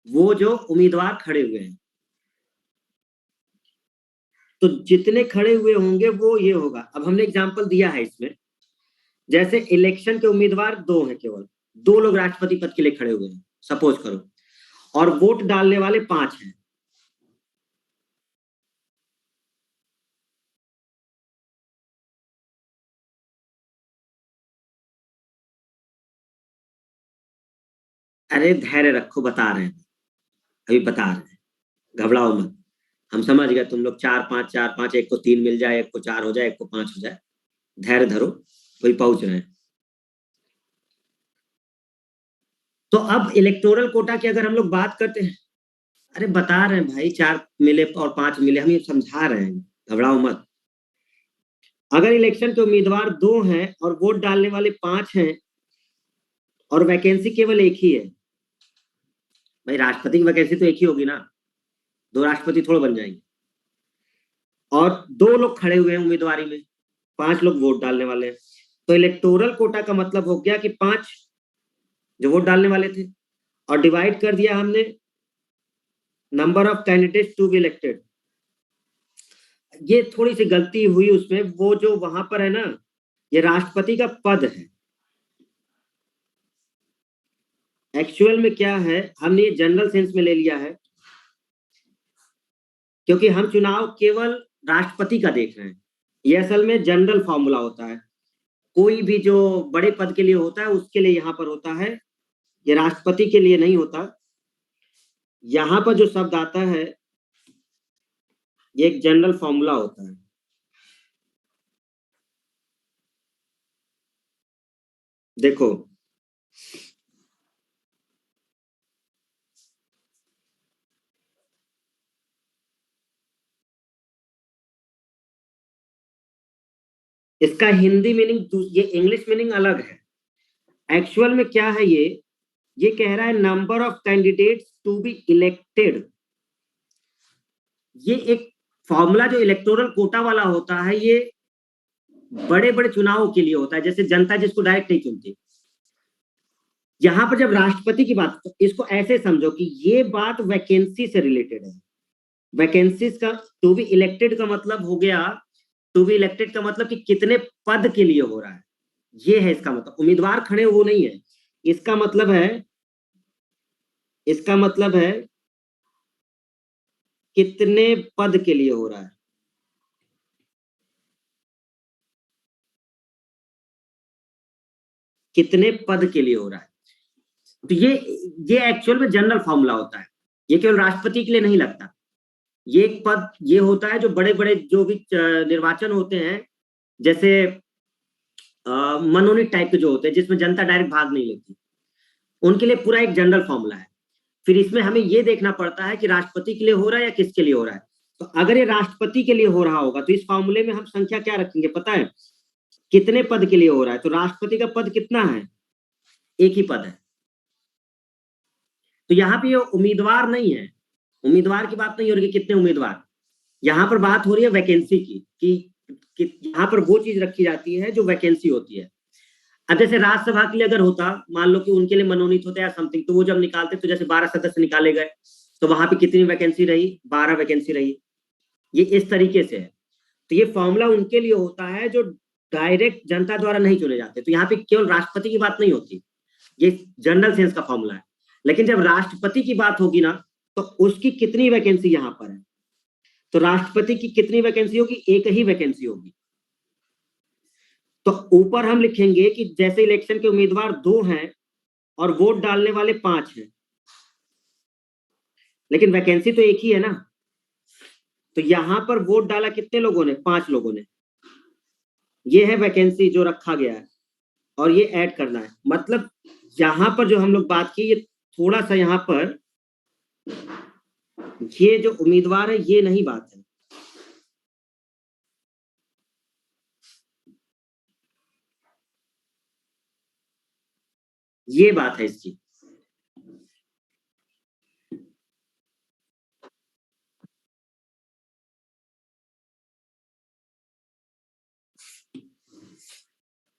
वो जो उम्मीदवार खड़े हुए हैं। तो जितने खड़े हुए होंगे वो ये होगा। अब हमने एग्जांपल दिया है इसमें, जैसे इलेक्शन के उम्मीदवार 2 हैं, केवल 2 लोग राष्ट्रपति पद के लिए खड़े हुए हैं सपोज करो, और वोट डालने वाले 5 हैं। अरे धैर्य रखो, बता रहे हैं, अभी बता रहे हैं, घबराओ मत। हम समझ गए तुम लोग 4-5 4-5, एक को 3 मिल जाए, एक को 4 हो जाए, एक को 5 हो जाए। धैर्य धरो, वही पहुंच रहे हैं। तो अब इलेक्टोरल कोटा की अगर हम लोग बात करते हैं, अरे बता रहे हैं भाई, 4 मिले और 5 मिले, हम ये समझा रहे हैं, घबराओ मत। अगर इलेक्शन के उम्मीदवार 2 हैं और वोट डालने वाले 5 हैं और वैकेंसी केवल एक ही है, भाई राष्ट्रपति की वैकेंसी तो एक ही होगी ना, 2 राष्ट्रपति थोड़ा बन जाएंगे, और 2 लोग खड़े हुए हैं उम्मीदवारी में, 5 लोग वोट डालने वाले हैं। तो इलेक्टोरल कोटा का मतलब हो गया कि 5 जो वोट डालने वाले थे, और डिवाइड कर दिया हमने number of candidates to be elected. ये थोड़ी सी गलती हुई उसमें, वो जो वहां पर है ना, ये राष्ट्रपति का पद है। एक्चुअल में क्या है, हमने ये जनरल सेंस में ले लिया है, क्योंकि हम चुनाव केवल राष्ट्रपति का देख रहे हैं। ये असल में जनरल फॉर्मूला होता है, कोई भी जो बड़े पद के लिए होता है उसके लिए यहाँ पर होता है, ये राष्ट्रपति के लिए नहीं होता। यहाँ पर जो शब्द आता है ये एक जनरल फॉर्मूला होता है। देखो इसका हिंदी मीनिंग, ये इंग्लिश मीनिंग अलग है। एक्चुअल में क्या है ये कह रहा है number of candidates to be elected. ये एक फॉर्मूला जो इलेक्टोरल कोटा वाला होता है, ये बड़े बड़े चुनावों के लिए होता है, जैसे जनता जिसको डायरेक्ट नहीं चुनती। यहां पर जब राष्ट्रपति की बात, तो इसको ऐसे समझो कि ये बात वैकेंसी से रिलेटेड है। वैकेंसीज का टू बी इलेक्टेड का मतलब हो गया, टू बी इलेक्टेड का मतलब कि कितने पद के लिए हो रहा है, ये है इसका मतलब। उम्मीदवार खड़े वो नहीं है, इसका मतलब है, इसका मतलब है कितने पद के लिए हो रहा है। कितने पद के लिए हो रहा है। तो ये एक्चुअल में जनरल फॉर्मूला होता है, ये केवल राष्ट्रपति के लिए नहीं लगता। ये एक पद ये होता है जो बड़े बड़े जो भी निर्वाचन होते हैं, जैसे मनोनीत टाइप के जो होते हैं जिसमें जनता डायरेक्ट भाग नहीं लेती, उनके लिए पूरा एक जनरल फॉर्मूला है। फिर इसमें हमें ये देखना पड़ता है कि राष्ट्रपति के लिए हो रहा है या किसके लिए हो रहा है। तो अगर ये राष्ट्रपति के लिए हो रहा होगा तो इस फॉर्मूले में हम संख्या क्या रखेंगे पता है, कितने पद के लिए हो रहा है। तो राष्ट्रपति का पद कितना है, एक ही पद है। तो यहाँ पे ये उम्मीदवार नहीं है, उम्मीदवार की बात नहीं हो रही कि कितने उम्मीदवार, यहाँ पर बात हो रही है वैकेंसी की, कि यहाँ पर वो चीज रखी जाती है जो वैकेंसी होती है। अब जैसे राज्यसभा के लिए अगर होता, मान लो कि उनके लिए मनोनीत होता है या समथिंग, तो वो जब निकालते तो जैसे 12 सदस्य निकाले गए, तो वहां पे कितनी वैकेंसी रही, 12 वैकेंसी रही। ये इस तरीके से है। तो ये फॉर्मूला उनके लिए होता है जो डायरेक्ट जनता द्वारा नहीं चुने जाते। तो यहाँ पे केवल राष्ट्रपति की बात नहीं होती, ये जनरल सेंस का फॉर्मूला है। लेकिन जब राष्ट्रपति की बात होगी ना, तो उसकी कितनी वैकेंसी यहाँ पर है। तो राष्ट्रपति की कितनी वैकेंसी होगी, एक ही वैकेंसी होगी। तो ऊपर हम लिखेंगे कि जैसे इलेक्शन के उम्मीदवार 2 हैं और वोट डालने वाले 5 हैं, लेकिन वैकेंसी तो एक ही है ना। तो यहां पर वोट डाला कितने लोगों ने, 5 लोगों ने। ये है वैकेंसी जो रखा गया है, और ये ऐड करना है। मतलब यहां पर जो हम लोग बात की, ये थोड़ा सा यहां पर ये जो उम्मीदवार है ये नहीं बात है, ये बात है इसकी।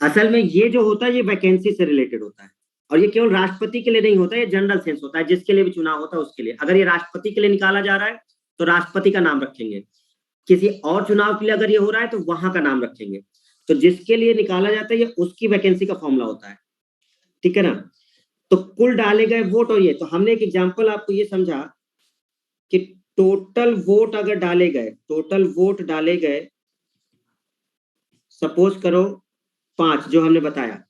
असल में ये जो होता है ये वैकेंसी से रिलेटेड होता है, और ये केवल राष्ट्रपति के लिए नहीं होता, ये जनरल सेंस होता है, जिसके लिए भी चुनाव होता है उसके लिए। अगर ये राष्ट्रपति के लिए निकाला जा रहा है तो राष्ट्रपति का नाम रखेंगे, किसी और चुनाव के लिए अगर ये हो रहा है तो वहां का नाम रखेंगे। तो जिसके लिए निकाला जाता है ये उसकी वैकेंसी का फॉर्मूला होता है, ठीक है ना। तो कुल डाले गए वोट, और ये तो हमने एक एग्जाम्पल आपको ये समझा कि टोटल वोट अगर डाले गए, टोटल वोट डाले गए, सपोज करो 5 जो हमने बताया,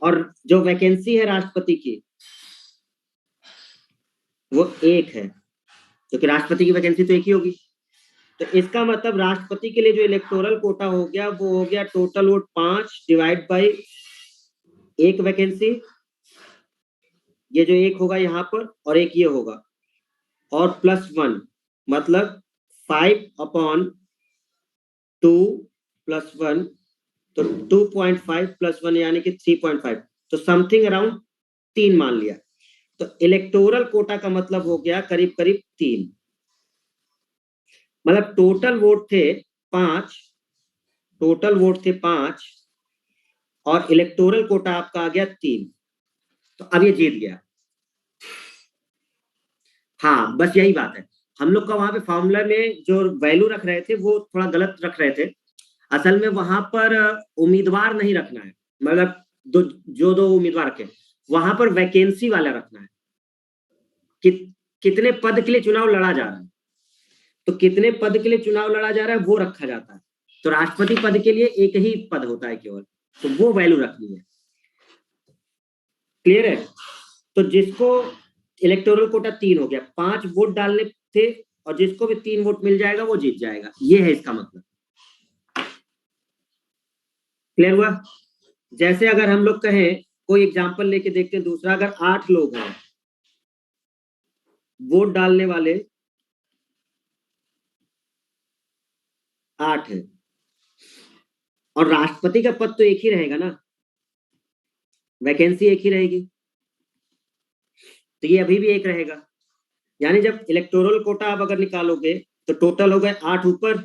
और जो वैकेंसी है राष्ट्रपति की वो 1 है, क्योंकि राष्ट्रपति की वैकेंसी तो एक ही होगी। तो इसका मतलब राष्ट्रपति के लिए जो इलेक्टोरल कोटा हो गया वो हो गया total vote 5 divide by 1 vacancy. ये जो 1 होगा यहाँ पर और एक ये होगा, और +1, मतलब 5/2 +1, तो 2.5 +1 यानी कि 3.5, तो समथिंग अराउंड 3 मान लिया। तो इलेक्टोरल कोटा का मतलब हो गया करीब करीब 3। मतलब टोटल वोट थे 5, टोटल वोट थे 5, और इलेक्टोरल कोटा आपका आ गया 3। तो अब ये जीत गया। हाँ, बस यही बात है। हम लोग का वहां पे फॉर्मूला में जो वैल्यू रख रहे थे वो थोड़ा गलत रख रहे थे। असल में वहां पर उम्मीदवार नहीं रखना है, मतलब जो 2 उम्मीदवार के, वहां पर वैकेंसी वाला रखना है कि कितने पद के लिए चुनाव लड़ा जा रहा है। तो कितने पद के लिए चुनाव लड़ा जा रहा है वो रखा जाता है। तो राष्ट्रपति पद के लिए एक ही पद होता है केवल, तो वो वैल्यू रखनी है। क्लियर है। तो जिसको इलेक्टोरल कोटा 3 हो गया, 5 वोट डालने थे, और जिसको भी 3 वोट मिल जाएगा वो जीत जाएगा, ये है इसका मतलब। क्लियर हुआ। जैसे अगर हम लोग कहें, कोई एग्जांपल लेके देखते हैं दूसरा, अगर 8 लोग हैं वोट डालने वाले, 8 है, और राष्ट्रपति का पद तो एक ही रहेगा ना, वैकेंसी एक ही रहेगी, तो ये अभी भी एक रहेगा। यानी जब इलेक्टोरल कोटा आप अगर निकालोगे तो टोटल हो गए 8 ऊपर,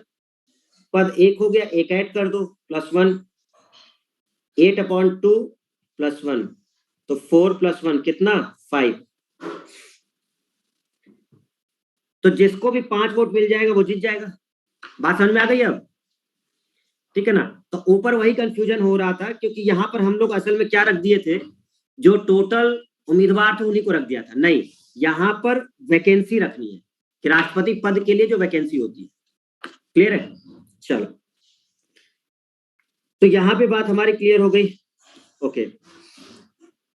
पद एक हो गया, एक ऐड कर दो +1, 8/2 +1, तो 4 + 1 कितना 5। तो जिसको भी 5 वोट मिल जाएगा वो जीत जाएगा। बात समझ में आ गई अब? ठीक है ना? तो ऊपर वही कंफ्यूजन हो रहा था, क्योंकि यहाँ पर हम लोग असल में क्या रख दिए थे, जो टोटल उम्मीदवार थे उन्हीं को रख दिया था। नहीं, यहाँ पर वैकेंसी रखनी है कि राष्ट्रपति पद के लिए जो वैकेंसी होती है। क्लियर है? चलो, तो यहाँ पे बात हमारी क्लियर हो गई। ओके,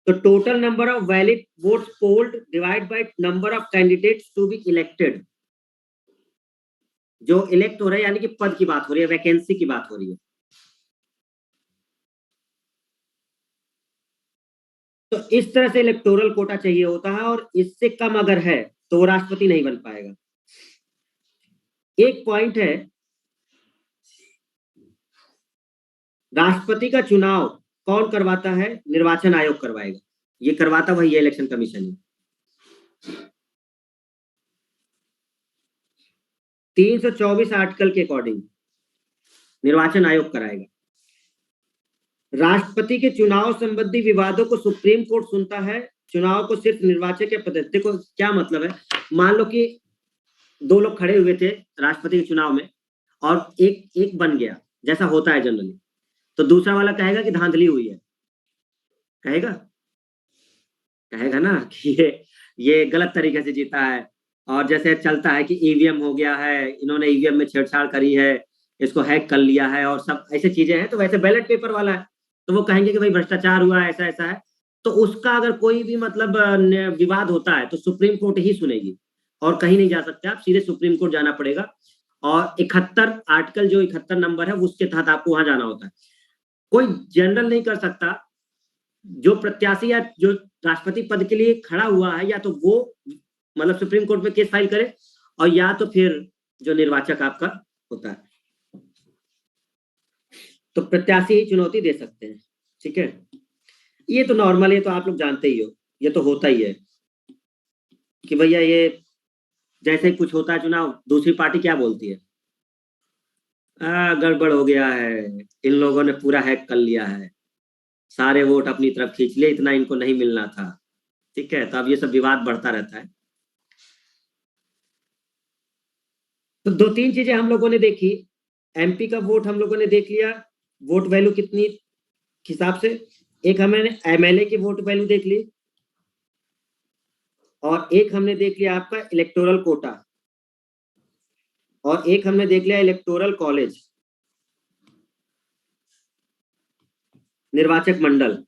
तो total number of valid votes polled divide by number of candidates to be elected. जो इलेक्ट हो रहे हैं यानी कि पद की बात हो रही है, वैकेंसी की बात हो रही है। तो इस तरह से इलेक्टोरल कोटा चाहिए होता है, और इससे कम अगर है तो वो राष्ट्रपति नहीं बन पाएगा। एक पॉइंट है, राष्ट्रपति का चुनाव कौन करवाता है? निर्वाचन आयोग करवाएगा। ये करवाता वही इलेक्शन कमीशन है। 324 आर्टिकल के अकॉर्डिंग निर्वाचन आयोग कराएगा। राष्ट्रपति के चुनाव संबंधी विवादों को सुप्रीम कोर्ट सुनता है। चुनाव को सिर्फ निर्वाचक के पद को क्या मतलब है, मान लो कि 2 लोग खड़े हुए थे राष्ट्रपति के चुनाव में, और एक एक बन गया, जैसा होता है जनरली, तो दूसरा वाला कहेगा कि धांधली हुई है। कहेगा कहेगा ना कि ये गलत तरीके से जीता है। और जैसे चलता है कि ईवीएम हो गया है, इन्होंने ईवीएम में छेड़छाड़ करी है, इसको हैक कर लिया है, और सब ऐसे चीजें हैं। तो वैसे बैलेट पेपर वाला है, तो वो कहेंगे कि भाई भ्रष्टाचार हुआ है, ऐसा ऐसा है। तो उसका अगर कोई भी मतलब विवाद होता है तो सुप्रीम कोर्ट ही सुनेगी, और कहीं नहीं जा सकते आप, सीधे सुप्रीम कोर्ट जाना पड़ेगा। और 71 आर्टिकल, जो 71 नंबर है, उसके तहत आपको वहां जाना होता है। कोई जनरल नहीं कर सकता। जो प्रत्याशी या जो राष्ट्रपति पद के लिए खड़ा हुआ है, या तो वो मतलब सुप्रीम कोर्ट में केस फाइल करे, और या तो फिर जो निर्वाचक आपका होता है, तो प्रत्याशी ही चुनौती दे सकते हैं। ठीक है, ये तो नॉर्मल है, तो आप लोग जानते ही हो, ये तो होता ही है कि भैया ये जैसे ही कुछ होता है चुनाव, दूसरी पार्टी क्या बोलती है, गड़बड़ हो गया है, इन लोगों ने पूरा हैक कर लिया है, सारे वोट अपनी तरफ खींच लिए, इतना इनको नहीं मिलना था। ठीक है, तो अब ये सब विवाद बढ़ता रहता है। तो 2-3 चीजें हम लोगों ने देखी। एमपी का वोट हम लोगों ने देख लिया, वोट वैल्यू कितनी हिसाब से। एक हमने एमएलए की वोट वैल्यू देख ली, और एक हमने देख लिया आपका इलेक्टोरल कोटा, और एक हमने देख लिया इलेक्टोरल कॉलेज, निर्वाचक मंडल।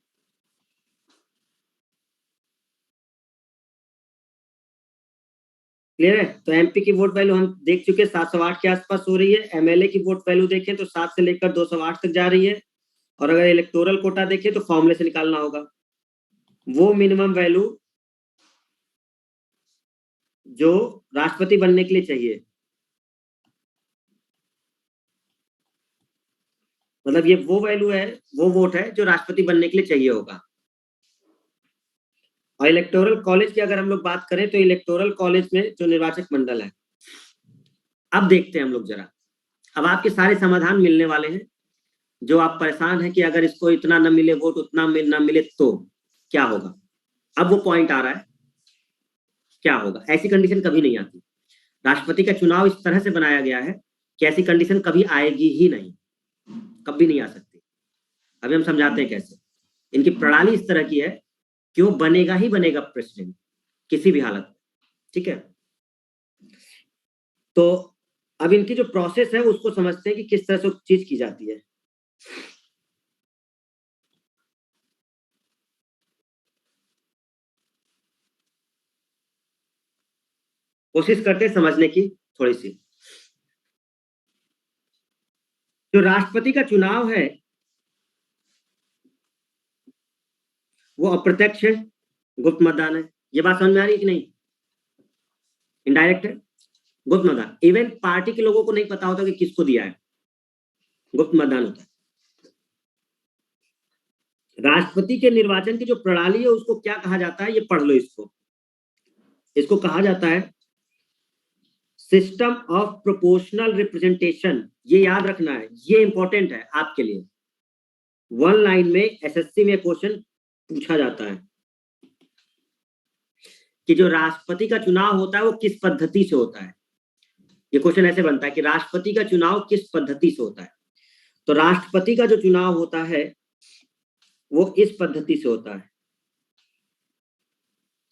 क्लियर है? तो एमपी की वोट वैल्यू हम देख चुके, 708 के आसपास हो रही है। एमएलए की वोट वैल्यू देखें तो 7 से लेकर 208 तक जा रही है। और अगर इलेक्टोरल कोटा देखें तो फॉर्मूले से निकालना होगा वो मिनिमम वैल्यू जो राष्ट्रपति बनने के लिए चाहिए। मतलब ये वो वैल्यू है, वो वोट है जो राष्ट्रपति बनने के लिए चाहिए होगा। और इलेक्टोरल कॉलेज की अगर हम लोग बात करें, तो इलेक्टोरल कॉलेज में जो निर्वाचक मंडल है, अब देखते हैं हम लोग जरा। अब आपके सारे समाधान मिलने वाले हैं। जो आप परेशान हैं कि अगर इसको इतना न मिले वोट, उतना न मिले तो क्या होगा, अब वो पॉइंट आ रहा है। क्या होगा? ऐसी कंडीशन कभी नहीं आती। राष्ट्रपति का चुनाव इस तरह से बनाया गया है कि ऐसी कंडीशन कभी आएगी ही नहीं, कभी नहीं आ सकती। अभी हम समझाते हैं कैसे। इनकी प्रणाली इस तरह की है कि वो बनेगा ही बनेगा प्रेसिडेंट, किसी भी हालत में। ठीक है, तो अब इनकी जो प्रोसेस है उसको समझते हैं कि किस तरह से चीज की जाती है। कोशिश करते हैं समझने की थोड़ी सी। जो राष्ट्रपति का चुनाव है, वो अप्रत्यक्ष है, गुप्त मतदान है। ये बात समझ में आ रही है कि नहीं? इनडायरेक्ट है, गुप्त मतदान। इवन पार्टी के लोगों को नहीं पता होता कि किसको दिया है, गुप्त मतदान होता है। राष्ट्रपति के निर्वाचन की जो प्रणाली है उसको क्या कहा जाता है, ये पढ़ लो इसको। इसको कहा जाता है सिस्टम ऑफ प्रोपोर्शनल रिप्रेजेंटेशन। ये याद रखना है, ये इंपॉर्टेंट है आपके लिए। वन लाइन में एसएससी में क्वेश्चन पूछा जाता है कि जो राष्ट्रपति का चुनाव होता है वो किस पद्धति से होता है। ये क्वेश्चन ऐसे बनता है कि राष्ट्रपति का चुनाव किस पद्धति से होता है। तो राष्ट्रपति का जो चुनाव होता है वो इस पद्धति से होता है,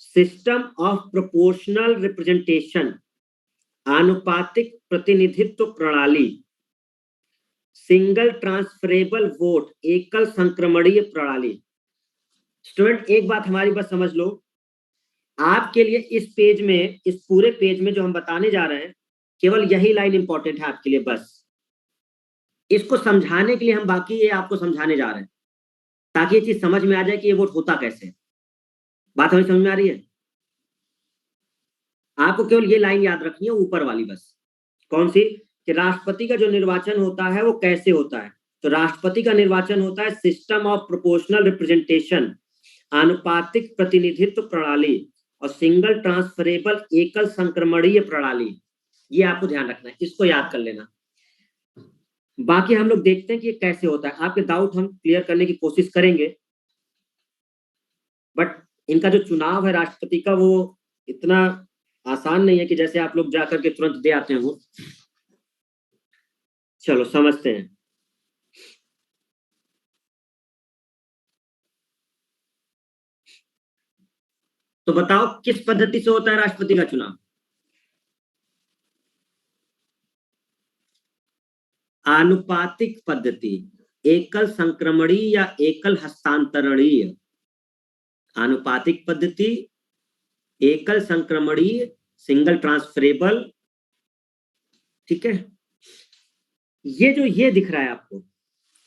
सिस्टम ऑफ प्रोपोर्शनल रिप्रेजेंटेशन, आनुपातिक प्रतिनिधित्व प्रणाली, सिंगल ट्रांसफरेबल वोट, एकल संक्रमणीय प्रणाली। स्टूडेंट एक बात हमारी बस समझ लो, आपके लिए इस पेज में, इस पूरे पेज में जो हम बताने जा रहे हैं, केवल यही लाइन इंपॉर्टेंट है आपके लिए बस। इसको समझाने के लिए हम बाकी ये आपको समझाने जा रहे हैं ताकि ये चीज समझ में आ जाए कि ये वोट होता कैसे। बात हमें समझ में आ रही है? आपको केवल ये लाइन याद रखनी है ऊपर वाली बस। कौन सी? कि राष्ट्रपति का जो निर्वाचन होता है वो कैसे होता है। तो राष्ट्रपति का निर्वाचन होता है सिस्टम ऑफ प्रोपोर्शनल रिप्रेजेंटेशन, आनुपातिक प्रतिनिधित्व प्रणाली और सिंगल ट्रांसफरेबल एकल संक्रमणीय प्रणाली। ये आपको ध्यान रखना है, इसको याद कर लेना। बाकी हम लोग देखते हैं कि ये कैसे होता है। आपके डाउट हम क्लियर करने की कोशिश करेंगे, बट इनका जो चुनाव है राष्ट्रपति का वो इतना आसान नहीं है कि जैसे आप लोग जाकर के तुरंत दे आते हो। चलो समझते हैं। तो बताओ किस पद्धति से होता है राष्ट्रपति का चुनाव? आनुपातिक पद्धति, एकल संक्रमणीय या एकल हस्तांतरणीय। आनुपातिक पद्धति, एकल संक्रमणीय, सिंगल ट्रांसफरेबल। ठीक है, ये दिख रहा है आपको,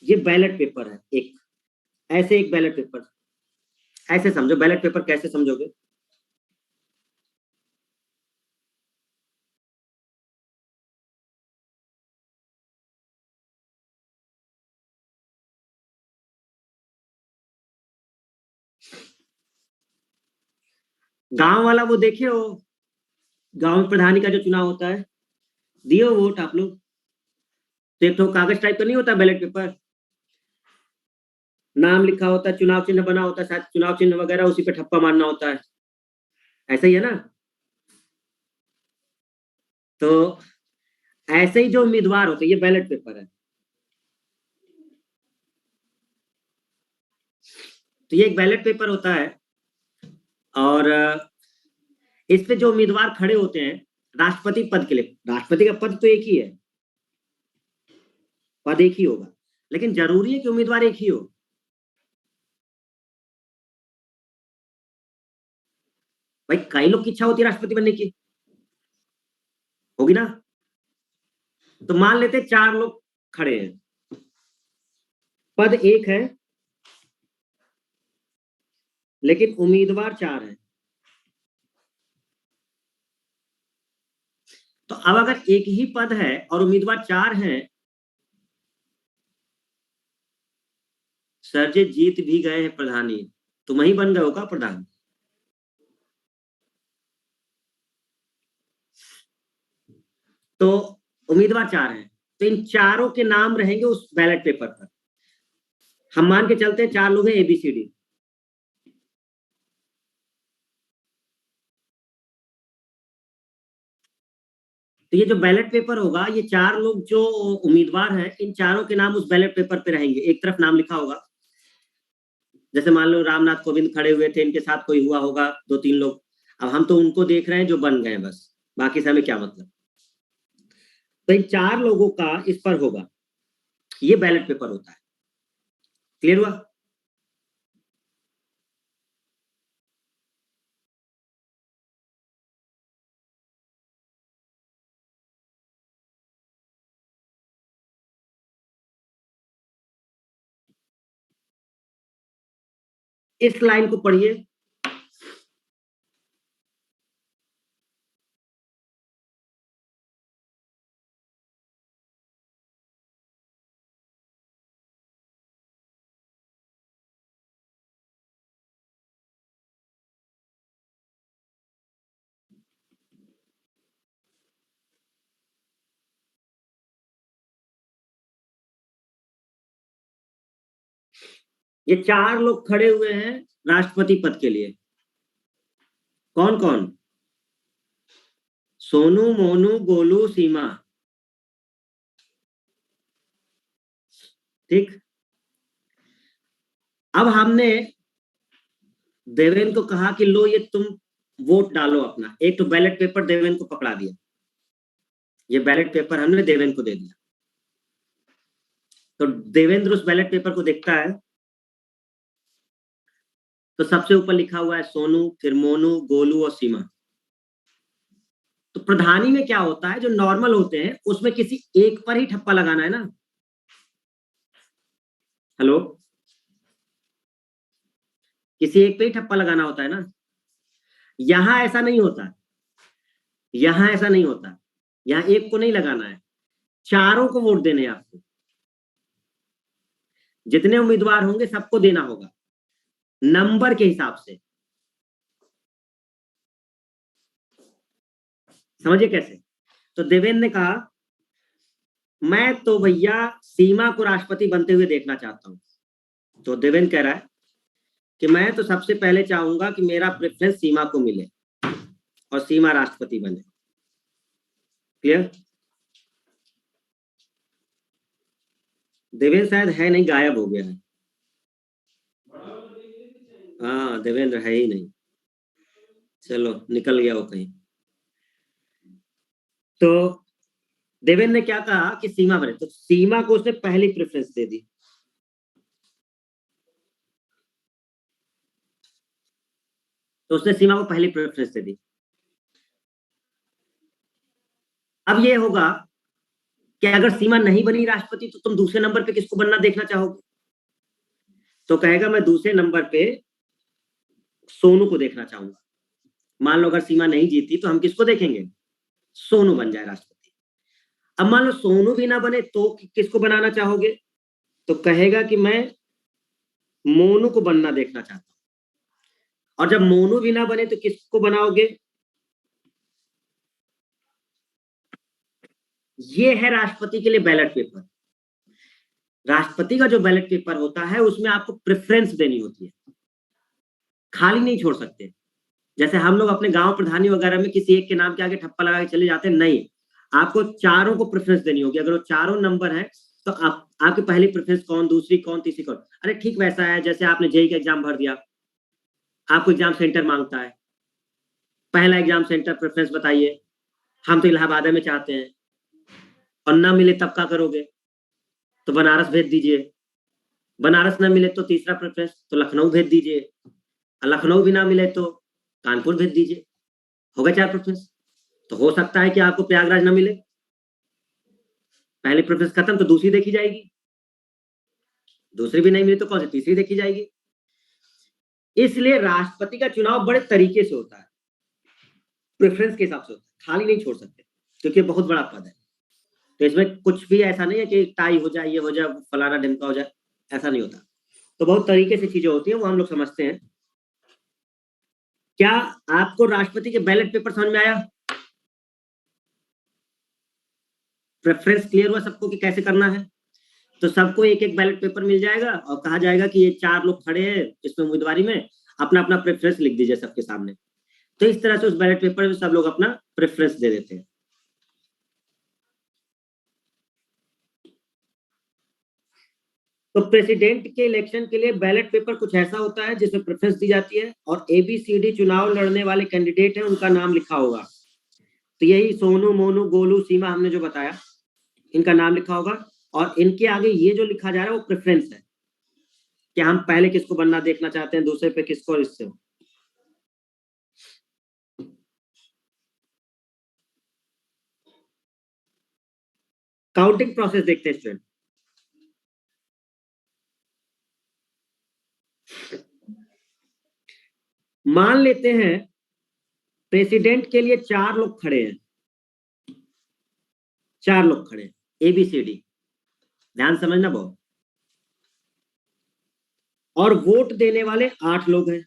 ये बैलेट पेपर है एक, ऐसे एक बैलेट पेपर। ऐसे समझो, बैलेट पेपर कैसे समझोगे? गांव वाला वो देखे हो, गांव में प्रधानी का जो चुनाव होता है, दिए हो वोट आप लोग? तो एक तो कागज टाइप का नहीं होता बैलेट पेपर, नाम लिखा होता है, चुनाव चिन्ह बना होता है, शायद चुनाव चिन्ह वगैरह उसी पे ठप्पा मारना होता है, ऐसा ही है ना? तो ऐसे ही जो उम्मीदवार होते हैं, ये बैलेट पेपर है। तो ये एक बैलेट पेपर होता है और इस पे जो उम्मीदवार खड़े होते हैं राष्ट्रपति पद के लिए, राष्ट्रपति का पद तो एक ही है, पद एक ही होगा, लेकिन जरूरी है कि उम्मीदवार एक ही हो। भाई कई लोग की इच्छा होती है राष्ट्रपति बनने की, होगी ना? तो मान लेते चार लोग खड़े हैं, पद एक है लेकिन उम्मीदवार चार हैं। तो अब अगर एक ही पद है और उम्मीदवार चार हैं, सर जी जीत भी गए हैं प्रधानी, तुम ही बन गए हो का प्रधान? तो उम्मीदवार चार हैं, तो इन चारों के नाम रहेंगे उस बैलेट पेपर पर। हम मान के चलते हैं चार लोग हैं एबीसीडी, तो ये जो बैलेट पेपर होगा, ये चार लोग जो उम्मीदवार हैं इन चारों के नाम उस बैलेट पेपर पे रहेंगे। एक तरफ नाम लिखा होगा, जैसे मान लो रामनाथ कोविंद खड़े हुए थे, इनके साथ कोई हुआ होगा दो तीन लोग, अब हम तो उनको देख रहे हैं जो बन गए बस, बाकी से हमें क्या मतलब। तो इन चार लोगों का इस पर होगा, ये बैलेट पेपर होता है। क्लियर हुआ? इस लाइन को पढ़िए, ये 4 लोग खड़े हुए हैं राष्ट्रपति पद के लिए। कौन कौन? सोनू, मोनू, गोलू, सीमा। ठीक। अब हमने देवेंद्र को कहा कि लो ये तुम वोट डालो अपना, एक तो बैलेट पेपर देवेंद्र को पकड़ा दिया, ये बैलेट पेपर हमने देवेंद्र को दे दिया। तो देवेंद्र उस बैलेट पेपर को देखता है, तो सबसे ऊपर लिखा हुआ है सोनू, फिर मोनू, गोलू और सीमा। तो प्रधानी में क्या होता है, जो नॉर्मल होते हैं उसमें किसी एक पर ही ठप्पा लगाना है ना। हेलो, किसी एक पे ही ठप्पा लगाना होता है ना। यहां ऐसा नहीं होता, यहां ऐसा नहीं होता, यहां एक को नहीं लगाना है, चारों को वोट देने हैं आपको। जितने उम्मीदवार होंगे सबको देना होगा नंबर के हिसाब से। समझिए कैसे। तो देवेंद्र ने कहा मैं तो भैया सीमा को राष्ट्रपति बनते हुए देखना चाहता हूं। तो देवेंद्र कह रहा है कि मैं तो सबसे पहले चाहूंगा कि मेरा प्रेफरेंस सीमा को मिले और सीमा राष्ट्रपति बने। क्लियर? देवेंद्र शायद है नहीं, गायब हो गया है। हाँ, देवेंद्र है ही नहीं, चलो निकल गया वो कहीं। तो देवेंद्र ने क्या कहा कि सीमा बने, तो सीमा को उसने पहली प्रेफरेंस दे दी। तो उसने सीमा को पहली प्रेफरेंस दे दी। अब ये होगा कि अगर सीमा नहीं बनी राष्ट्रपति तो तुम दूसरे नंबर पे किसको बनना देखना चाहोगे? तो कहेगा मैं दूसरे नंबर पे सोनू को देखना चाहूंगा। मान लो अगर सीमा नहीं जीती तो हम किसको देखेंगे? सोनू बन जाए राष्ट्रपति। अब मान लो सोनू भी ना बने तो किसको बनाना चाहोगे? तो कहेगा कि मैं मोनू को बनना देखना चाहता हूं। और जब मोनू भी ना बने तो किसको बनाओगे? ये है राष्ट्रपति के लिए बैलेट पेपर। राष्ट्रपति का जो बैलेट पेपर होता है उसमें आपको प्रेफरेंस देनी होती है, खाली नहीं छोड़ सकते। जैसे हम लोग अपने गांव प्रधानी वगैरह में किसी एक के नाम के आगे ठप्पा लगा के चले जाते हैं, नहीं, आपको चारों को प्रेफरेंस देनी होगी। अगर वो चारों नंबर है तो आपकी पहली प्रेफरेंस कौन, दूसरी कौन, तीसरी कौन। अरे ठीक वैसा है जैसे आपने जेई का एग्जाम भर दिया, आपको एग्जाम सेंटर मांगता है, पहला एग्जाम सेंटर प्रेफरेंस बताइए। हम तो इलाहाबाद में चाहते हैं, और ना मिले तब क्या करोगे? तो बनारस भेज दीजिए। बनारस ना मिले तो तीसरा प्रेफरेंस तो लखनऊ भेज दीजिए। लखनऊ भी ना मिले तो कानपुर भेज दीजिए। हो गए 4 प्रेफरेंस। तो हो सकता है कि आपको प्रयागराज ना मिले, पहली प्रेफरेंस खत्म, तो दूसरी देखी जाएगी। दूसरी भी नहीं मिली तो कौन सी, तीसरी देखी जाएगी। इसलिए राष्ट्रपति का चुनाव बड़े तरीके से होता है, प्रेफरेंस के हिसाब से होता है, खाली नहीं छोड़ सकते, क्योंकि बहुत बड़ा पद है। तो इसमें कुछ भी ऐसा नहीं है कि टाई हो जाए, ये हो जाए, फलाना ढिमका हो जाए, ऐसा नहीं होता। तो बहुत तरीके से चीजें होती है, वो हम लोग समझते हैं। क्या आपको राष्ट्रपति के बैलेट पेपर समझ में आया? प्रेफरेंस क्लियर हुआ सबको कि कैसे करना है? तो सबको एक एक बैलेट पेपर मिल जाएगा और कहा जाएगा कि ये 4 लोग खड़े हैं इसमें उम्मीदवारी में, अपना अपना प्रेफरेंस लिख दीजिए सबके सामने। तो इस तरह से उस बैलेट पेपर में सब लोग अपना प्रेफरेंस दे देते हैं। तो प्रेसिडेंट के इलेक्शन के लिए बैलेट पेपर कुछ ऐसा होता है जिसमें प्रेफरेंस दी जाती है, और ABCD चुनाव लड़ने वाले कैंडिडेट हैं उनका नाम लिखा होगा। तो यही सोनू, मोनू, गोलू, सीमा हमने जो बताया, इनका नाम लिखा होगा। और इनके आगे ये जो लिखा जा रहा है वो प्रेफरेंस है कि हम पहले किसको बनना देखना चाहते हैं, दूसरे पे किसको, और इससे। काउंटिंग प्रोसेस देखते हैं स्टूडेंट। मान लेते हैं प्रेसिडेंट के लिए 4 लोग खड़े हैं, 4 लोग खड़े हैं, ABCD, ध्यान समझना बहुत। और वोट देने वाले 8 लोग हैं।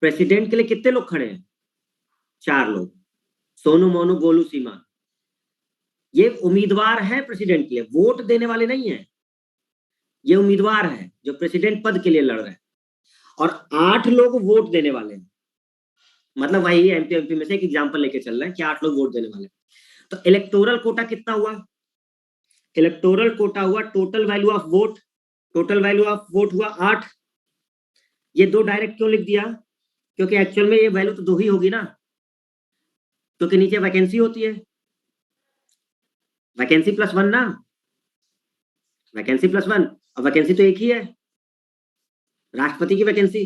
प्रेसिडेंट के लिए कितने लोग खड़े हैं? 4 लोग, सोनू, मोनू, गोलू, सीमा। ये उम्मीदवार है प्रेसिडेंट के लिए, वोट देने वाले नहीं है। ये उम्मीदवार है जो प्रेसिडेंट पद के लिए लड़ रहे हैं, और 8 लोग वोट देने वाले हैं। मतलब वही MP में से एक एग्जाम्पल लेके चल रहे हैं कि 8 लोग वोट देने वाले हैं। तो इलेक्टोरल कोटा कितना हुआ? इलेक्टोरल कोटा हुआ total value of vote, total value of vote हुआ 8। ये 2 डायरेक्ट क्यों लिख दिया? क्योंकि एक्चुअल में ये वैल्यू तो 2 ही होगी ना, क्योंकि नीचे वैकेंसी होती है, वैकेंसी +1 ना, वैकेंसी +1, और वैकेंसी तो एक ही है, राष्ट्रपति की वैकेंसी।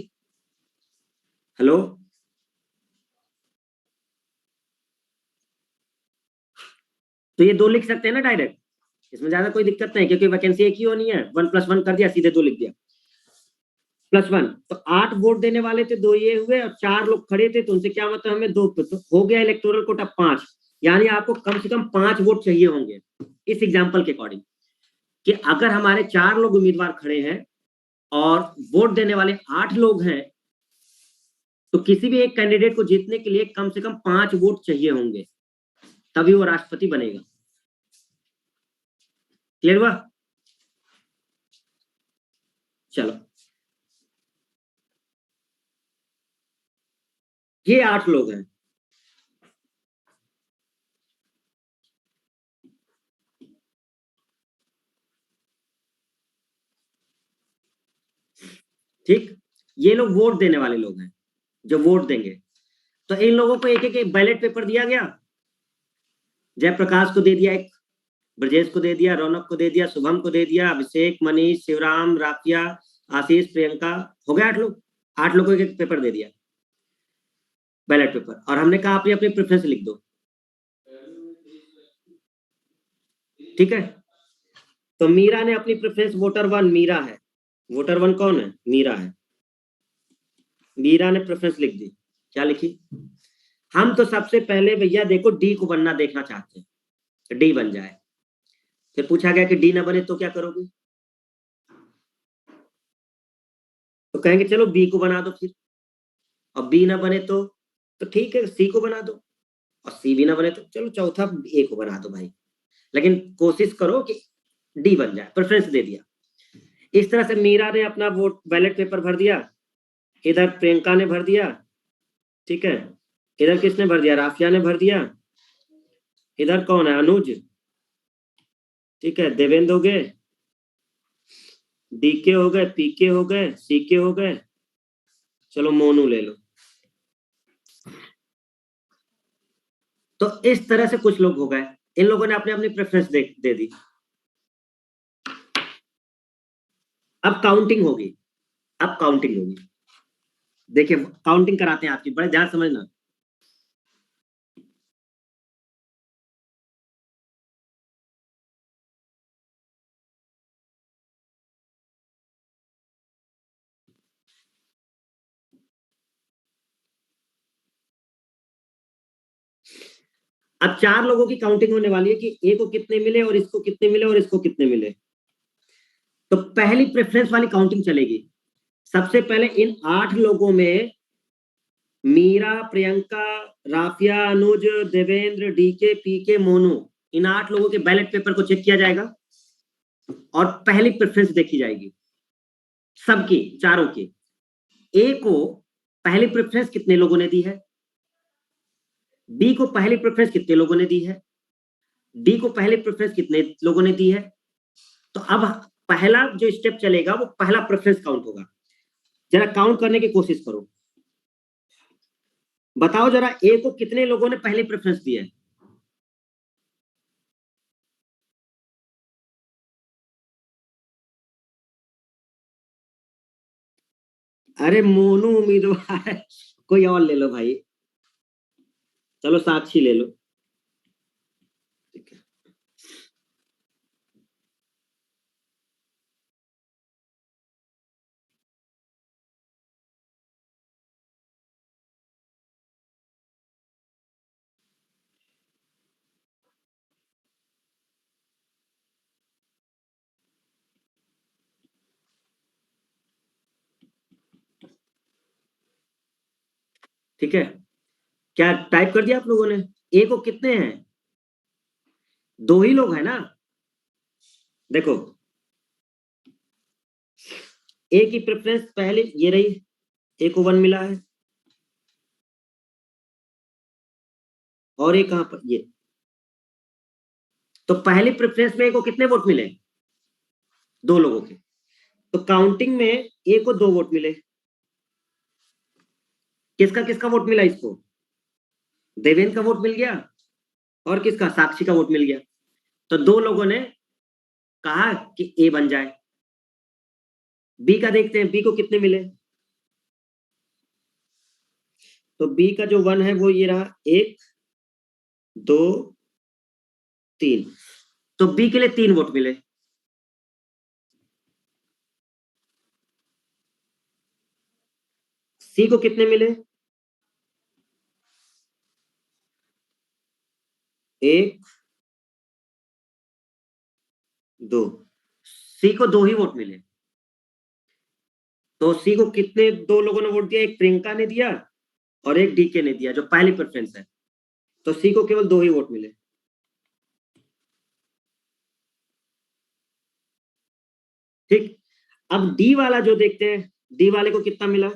हेलो, तो ये 2 लिख सकते हैं ना डायरेक्ट, इसमें ज्यादा कोई दिक्कत नहीं, क्योंकि वैकेंसी एक ही होनी है। 1+1 कर दिया, सीधे 2 लिख दिया, +1। तो 8 वोट देने वाले थे, 2 ये हुए, और 4 लोग खड़े थे, तो उनसे क्या मतलब, हमें 2, तो हो गया इलेक्टोरल कोटा 5। यानी आपको कम से कम 5 वोट चाहिए होंगे इस एग्जाम्पल के अकॉर्डिंग, कि अगर हमारे 4 लोग उम्मीदवार खड़े हैं और वोट देने वाले 8 लोग हैं, तो किसी भी एक कैंडिडेट को जीतने के लिए कम से कम 5 वोट चाहिए होंगे, तभी वो राष्ट्रपति बनेगा। क्लियर हुआ? चलो, ये 8 लोग हैं। ठीक, ये लोग वोट देने वाले लोग हैं जो वोट देंगे। तो इन लोगों को एक एक बैलेट पेपर दिया गया। जयप्रकाश को दे दिया एक, ब्रजेश को दे दिया, रौनक को दे दिया, शुभम को दे दिया, अभिषेक, मनीष, शिवराम, राफिया, आशीष, प्रियंका, हो गया 8 लोग। 8 लोगों को एक पेपर दे दिया, बैलेट पेपर, और हमने कहा अपनी अपनी प्रेफरेंस लिख दो। ठीक है, तो मीरा ने अपनी प्रेफरेंस, वोटर 1 मीरा है, वोटर 1 कौन है? मीरा है। मीरा ने प्रेफरेंस लिख दी, क्या लिखी? हम तो सबसे पहले भैया देखो डी को बनना देखना चाहते हैं, डी बन जाए। फिर पूछा गया कि डी ना बने तो क्या करोगे? तो कहेंगे चलो बी को बना दो फिर, और बी ना बने तो ठीक है, सी को बना दो, और सी भी ना बने तो चलो चौथा ए को बना दो भाई, लेकिन कोशिश करो कि डी बन जाए। प्रेफरेंस दे दिया। इस तरह से मीरा ने अपना वोट बैलेट पेपर भर दिया, इधर प्रियंका ने भर दिया, ठीक है, इधर किसने भर दिया? राफिया ने भर दिया, इधर कौन है? अनुज, ठीक है, देवेंद्र हो गए, डीके हो गए, पीके हो गए, सीके हो गए, चलो मोनू ले लो। तो इस तरह से कुछ लोग हो गए, इन लोगों ने अपने अपनी प्रेफरेंस दे दी। अब काउंटिंग होगी, अब काउंटिंग होगी। देखिए काउंटिंग कराते हैं आपकी, बड़े ध्यान समझना। अब 4 लोगों की काउंटिंग होने वाली है कि ए को कितने मिले, और इसको कितने मिले, और इसको कितने मिले। तो पहली प्रेफरेंस वाली काउंटिंग चलेगी। सबसे पहले इन 8 लोगों में मीरा, प्रियंका, राफिया, अनुज, देवेंद्र, डीके, पीके, मोनू, इन 8 लोगों के बैलेट पेपर को चेक किया जाएगा, और पहली प्रेफरेंस देखी जाएगी सबकी, चारों की। ए को पहली प्रेफरेंस कितने लोगों ने दी है, बी को पहली प्रेफरेंस कितने लोगों ने दी है, डी को पहली प्रेफरेंस कितने लोगों ने दी है। तो अब पहला जो स्टेप चलेगा वो पहला प्रेफरेंस काउंट होगा। जरा काउंट करने की कोशिश करो, बताओ जरा ए को कितने लोगों ने पहली प्रेफरेंस दी है। अरे मोनू उम्मीदवार है, कोई और ले लो भाई, चलो साक्षी ले लो। ठीक है, ठीक है, क्या टाइप कर दिया आप लोगों ने? ए को कितने हैं? 2 ही लोग हैं ना। देखो ए की प्रेफरेंस पहले ये रही, ए को 1 मिला है, और ए कहां पर, ये। तो पहली प्रेफरेंस में ए को कितने वोट मिले? 2 लोगों के। तो काउंटिंग में ए को 2 वोट मिले। किसका किसका वोट मिला इसको? देवेंद्र का वोट मिल गया, और किसका? साक्षी का वोट मिल गया। तो 2 लोगों ने कहा कि ए बन जाए। बी का देखते हैं, बी को कितने मिले। तो बी का जो 1 है वो ये रहा, 1 2 3। तो बी के लिए 3 वोट मिले। सी को कितने मिले? 1 2। सी को 2 ही वोट मिले। तो सी को कितने 2 लोगों ने वोट दिया? एक प्रियंका ने दिया और एक डीके ने दिया, जो पहली प्रेफरेंस है। तो सी को केवल 2 ही वोट मिले। ठीक, अब डी वाला जो देखते हैं, डी वाले को कितना मिला?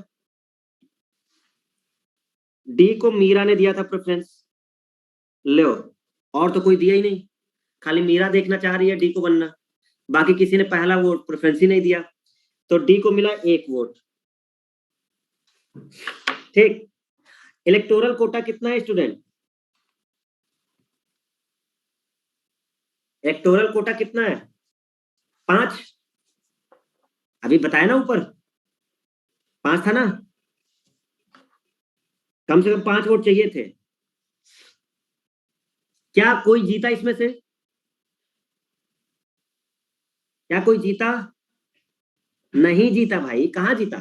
डी को मीरा ने दिया था प्रेफरेंस, लो, और तो कोई दिया ही नहीं, खाली मीरा देखना चाह रही है डी को बनना, बाकी किसी ने पहला वोट प्रेफरेंस ही नहीं दिया। तो डी को मिला 1 वोट। ठीक, इलेक्टोरल कोटा कितना है स्टूडेंट? इलेक्टोरल कोटा कितना है? 5। अभी बताया ना ऊपर, 5 था ना। कम से कम 5 वोट चाहिए थे। क्या कोई जीता इसमें से? क्या कोई जीता? नहीं जीता भाई, कहां जीता?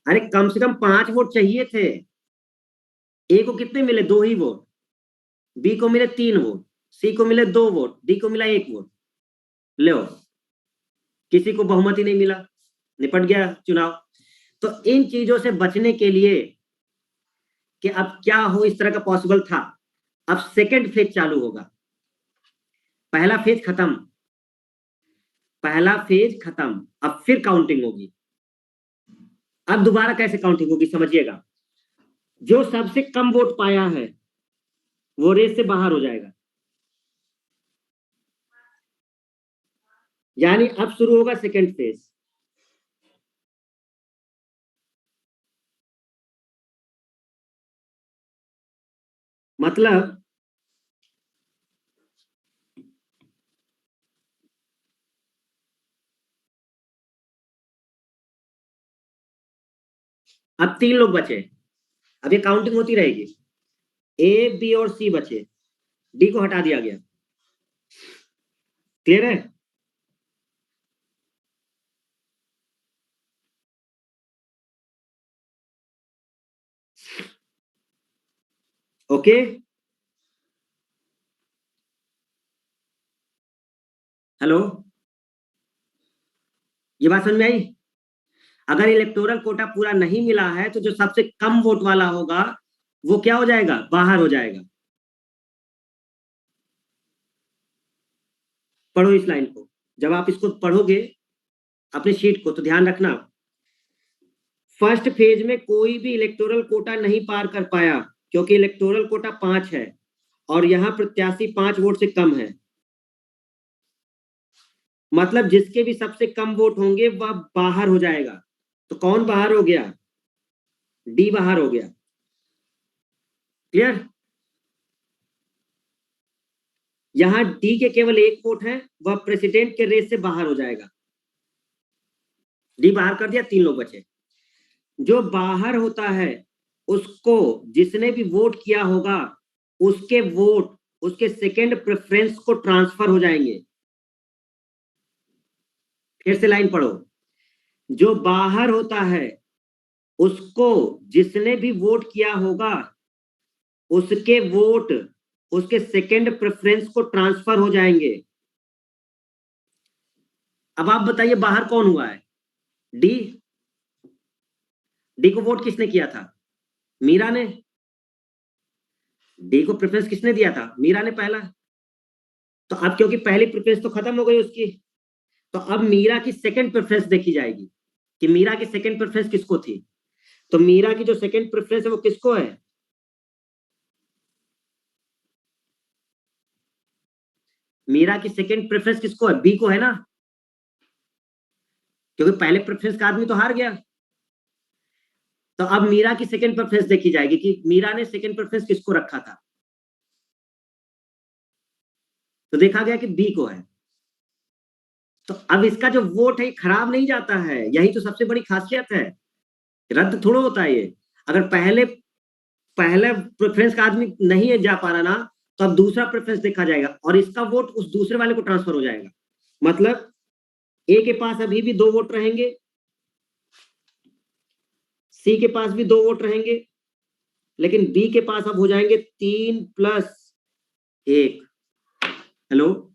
अरे कम से कम 5 वोट चाहिए थे। ए को कितने मिले? 2 ही वोट। बी को मिले 3 वोट, सी को मिले 2 वोट, डी को मिला 1 वोट। लो, किसी को बहुमत ही नहीं मिला, निपट गया चुनाव। तो इन चीजों से बचने के लिए कि अब क्या हो इस तरह का पॉसिबल था, अब सेकेंड फेज चालू होगा। पहला फेज खत्म, पहला फेज खत्म, अब फिर काउंटिंग होगी। अब दोबारा कैसे काउंटिंग होगी समझिएगा। जो सबसे कम वोट पाया है वो रेस से बाहर हो जाएगा। यानी अब शुरू होगा सेकेंड फेज। मतलब अब 3 लोग बचे, अब ये काउंटिंग होती रहेगी। ए बी और सी बचे, डी को हटा दिया गया। क्लियर है? ओके, हेलो, ये बात समझ में आई? अगर इलेक्टोरल कोटा पूरा नहीं मिला है तो जो सबसे कम वोट वाला होगा वो क्या हो जाएगा? बाहर हो जाएगा। पढ़ो इस लाइन को, जब आप इसको पढ़ोगे अपने शीट को तो ध्यान रखना, फर्स्ट फेज में कोई भी इलेक्टोरल कोटा नहीं पार कर पाया, क्योंकि इलेक्टोरल कोटा 5 है और यहां प्रत्याशी 5 वोट से कम है। मतलब जिसके भी सबसे कम वोट होंगे वह बाहर हो जाएगा। तो कौन बाहर हो गया? डी बाहर हो गया। क्लियर? यहां डी के केवल 1 वोट है, वह प्रेसिडेंट के रेस से बाहर हो जाएगा। डी बाहर कर दिया, 3 लोग बचे। जो बाहर होता है उसको जिसने भी वोट किया होगा उसके वोट उसके सेकेंड प्रेफरेंस को ट्रांसफर हो जाएंगे। फिर से लाइन पढ़ो, जो बाहर होता है उसको जिसने भी वोट किया होगा उसके वोट उसके सेकेंड प्रेफरेंस को ट्रांसफर हो जाएंगे। अब आप बताइए बाहर कौन हुआ है? डी। डी को वोट किसने किया था? मीरा ने। डी को प्रेफरेंस किसने दिया था? मीरा ने पहला। तो अब क्योंकि पहली प्रेफरेंस तो खत्म हो गई उसकी, तो अब मीरा की सेकंड प्रेफरेंस देखी जाएगी कि मीरा की सेकंड प्रेफरेंस किसको थी। तो मीरा की जो सेकंड प्रेफरेंस है वो किसको है? मीरा की सेकंड प्रेफरेंस किसको है? बी को है ना, क्योंकि पहले प्रेफरेंस का आदमी तो हार गया। तो अब मीरा की सेकंड प्रेफरेंस देखी जाएगी कि मीरा ने सेकंड प्रेफरेंस किसको रखा था। तो देखा गया कि बी को है। तो अब इसका जो वोट है खराब नहीं जाता है, यही तो सबसे बड़ी खासियत है। रद्द थोड़ा होता है ये। अगर पहले पहले प्रेफरेंस का आदमी नहीं जा पा रहा ना, तो अब दूसरा प्रेफरेंस देखा जाएगा और इसका वोट उस दूसरे वाले को ट्रांसफर हो जाएगा। मतलब ए के पास अभी भी 2 वोट रहेंगे, सी के पास भी 2 वोट रहेंगे, लेकिन बी के पास अब हो जाएंगे 3+1। हेलो,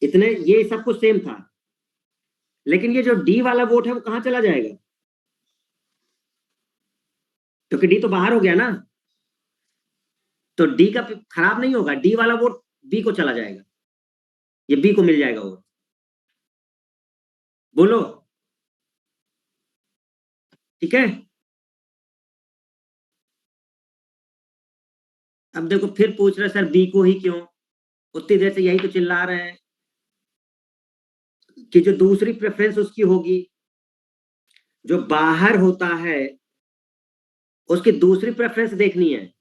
इतने, ये सब कुछ सेम था, लेकिन ये जो डी वाला वोट है वो कहां चला जाएगा? क्योंकि डी तो बाहर हो गया ना, तो डी का खराब नहीं होगा, डी वाला वोट बी को चला जाएगा, ये बी को मिल जाएगा वोट। बोलो, ठीक है। अब देखो फिर पूछ रहे सर बी को ही क्यों, उतनी देर से यही तो चिल्ला रहे हैं कि जो दूसरी प्रेफरेंस उसकी होगी, जो बाहर होता है उसकी दूसरी प्रेफरेंस देखनी है।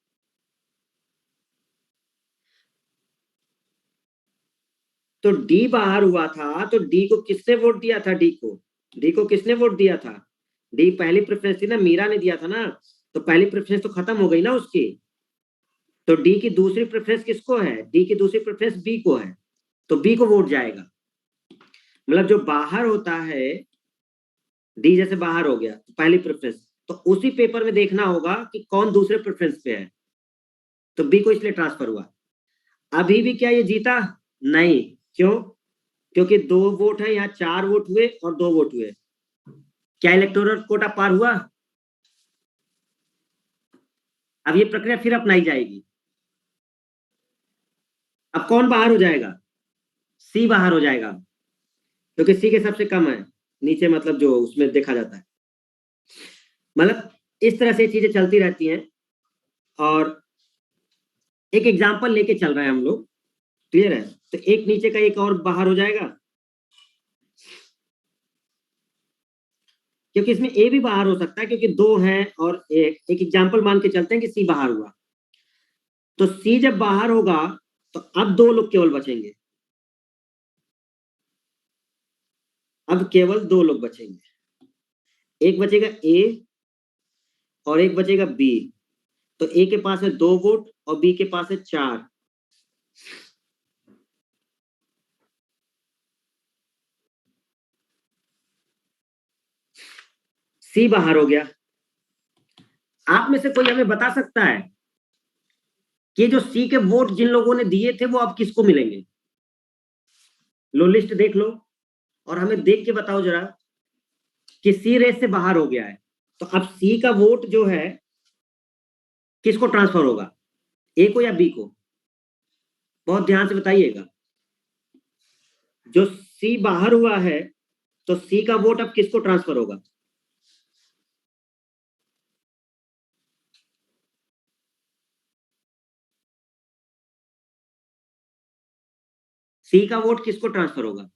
तो डी बाहर हुआ था, तो डी को किसने वोट दिया था? डी को किसने वोट दिया था? डी पहली प्रेफरेंस थी ना, मीरा ने दिया था ना, तो पहली प्रेफरेंस तो खत्म हो गई ना उसकी। तो डी की दूसरी प्रेफरेंस किसको है? डी की दूसरी प्रेफरेंस बी को है, तो बी को वोट जाएगा। मतलब जो बाहर होता है, डी जैसे बाहर हो गया तो पहली प्रेफरेंस, तो उसी पेपर में देखना होगा कि कौन दूसरे प्रेफरेंस पे है, तो बी को इसलिए ट्रांसफर हुआ। अभी भी क्या ये जीता? नहीं। क्यों? क्योंकि 2 वोट है, यहाँ 4 वोट हुए और 2 वोट हुए। क्या इलेक्टोरल कोटा पार हुआ? अब ये प्रक्रिया फिर अपनाई जाएगी। अब कौन बाहर हो जाएगा? सी बाहर हो जाएगा, क्योंकि सी के सबसे कम है नीचे, मतलब जो उसमें देखा जाता है। मतलब इस तरह से चीजें चलती रहती हैं। और एक एग्जाम्पल लेके चल रहे हैं हम लोग, क्लियर है? तो एक नीचे का एक और बाहर हो जाएगा, क्योंकि इसमें ए भी बाहर हो सकता है, क्योंकि 2 हैं और एक एग्जाम्पल मान के चलते हैं कि सी बाहर हुआ। तो सी जब बाहर होगा तो अब 2 लोग केवल बचेंगे, अब केवल 2 लोग बचेंगे। एक बचेगा ए और एक बचेगा बी। तो ए के पास है 2 वोट और बी के पास है 4। सी बाहर हो गया। आप में से कोई हमें बता सकता है कि जो सी के वोट जिन लोगों ने दिए थे वो अब किसको मिलेंगे? लो लिस्ट देख लो और हमें देख के बताओ जरा कि सी रेस से बाहर हो गया है, तो अब सी का वोट जो है किसको ट्रांसफर होगा, ए को या बी को? बहुत ध्यान से बताइएगा। जो सी बाहर हुआ है, तो सी का वोट अब किसको ट्रांसफर होगा? सी का वोट किसको ट्रांसफर होगा?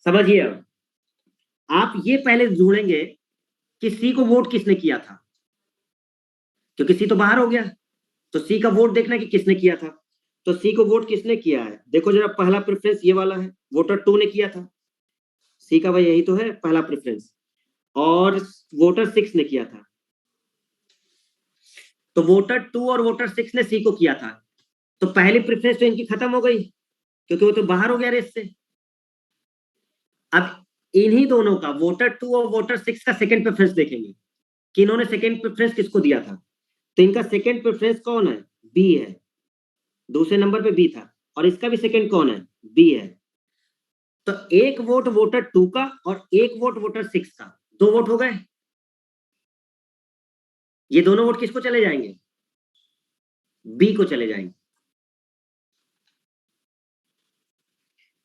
समझिए, अब आप ये पहले ढूंढेंगे कि सी को वोट किसने किया था, क्योंकि सी तो बाहर हो गया, तो सी का वोट देखना कि किसने किया था। तो सी को वोट किसने किया है? देखो जरा, पहला प्रेफरेंस ये वाला है, वोटर 2 ने किया था। सी का भाई यही तो है पहला प्रेफरेंस। और वोटर 6 ने किया था। तो वोटर 2 और वोटर 6 ने सी को किया था, तो पहली प्रेफरेंस तो इनकी खत्म हो गई, क्योंकि वो तो बाहर हो गया रेस से। अब इन्हीं दोनों का, वोटर 2 और वोटर 6 का सेकंड प्रेफरेंस देखेंगे कि इन्होंने सेकंड प्रेफरेंस किसको दिया था। तो इनका सेकंड प्रेफरेंस कौन है? बी है। दूसरे नंबर पे बी था, और इसका भी सेकंड कौन है? बी है। तो 1 वोट वोटर 2 का और 1 वोट वोटर 6 का, 2 वोट हो गए। ये दोनों वोट किसको चले जाएंगे? बी को चले जाएंगे।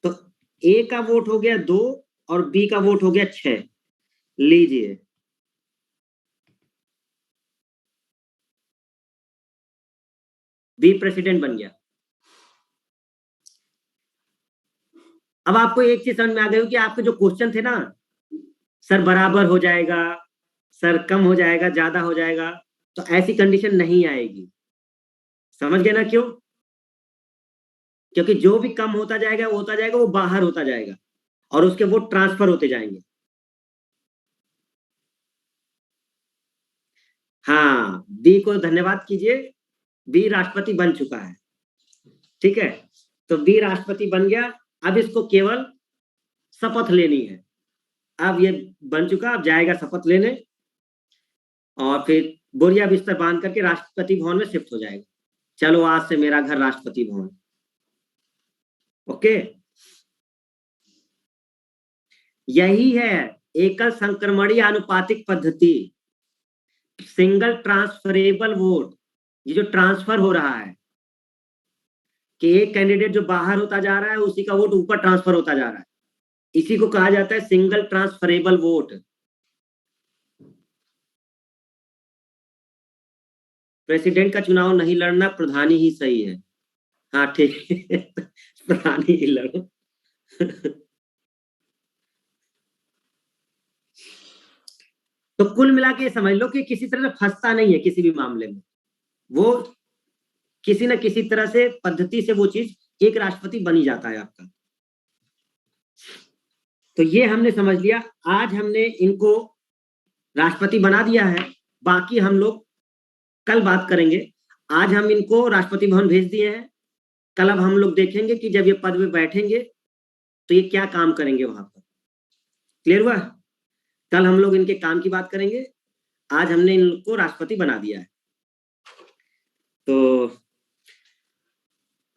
तो ए का वोट हो गया 2 और बी का वोट हो गया 6। लीजिए, बी प्रेसिडेंट बन गया। अब आपको एक चीज समझ में आ गई कि आपके जो क्वेश्चन थे ना, सर बराबर हो जाएगा, सर कम हो जाएगा, ज्यादा हो जाएगा, तो ऐसी कंडीशन नहीं आएगी। समझ गए ना क्यों? क्योंकि जो भी कम होता जाएगा वो होता जाएगा, वो बाहर होता जाएगा और उसके वोट ट्रांसफर होते जाएंगे। हाँ, बी को धन्यवाद कीजिए, बी राष्ट्रपति बन चुका है। ठीक है, तो बी राष्ट्रपति बन गया। अब इसको केवल शपथ लेनी है। अब ये बन चुका, अब जाएगा शपथ लेने और फिर बोरिया बिस्तर बांध करके राष्ट्रपति भवन में शिफ्ट हो जाएगा। चलो आज से मेरा घर राष्ट्रपति भवन। ओके, यही है एकल संक्रमणीय आनुपातिक पद्धति, सिंगल ट्रांसफरेबल वोट। ये जो ट्रांसफर हो रहा है कि एक कैंडिडेट जो बाहर होता जा रहा है उसी का वोट ऊपर ट्रांसफर होता जा रहा है, इसी को कहा जाता है सिंगल ट्रांसफरेबल वोट। प्रेसिडेंट का चुनाव नहीं लड़ना, प्रधानी ही सही है। हाँ ठीक है प्रधानी ही लड़ो तो कुल मिला के समझ लो कि किसी तरह से फंसता नहीं है किसी भी मामले में, वो किसी न किसी तरह से पद्धति से वो चीज एक राष्ट्रपति बनी जाता है आपका। तो ये हमने समझ लिया। आज हमने इनको राष्ट्रपति बना दिया है, बाकी हम लोग कल बात करेंगे। आज हम इनको राष्ट्रपति भवन भेज दिए हैं, कल अब हम लोग देखेंगे कि जब ये पद में बैठेंगे तो ये क्या काम करेंगे वहां पर। क्लियर हुआ? कल हम लोग इनके काम की बात करेंगे, आज हमने इनको राष्ट्रपति बना दिया है। तो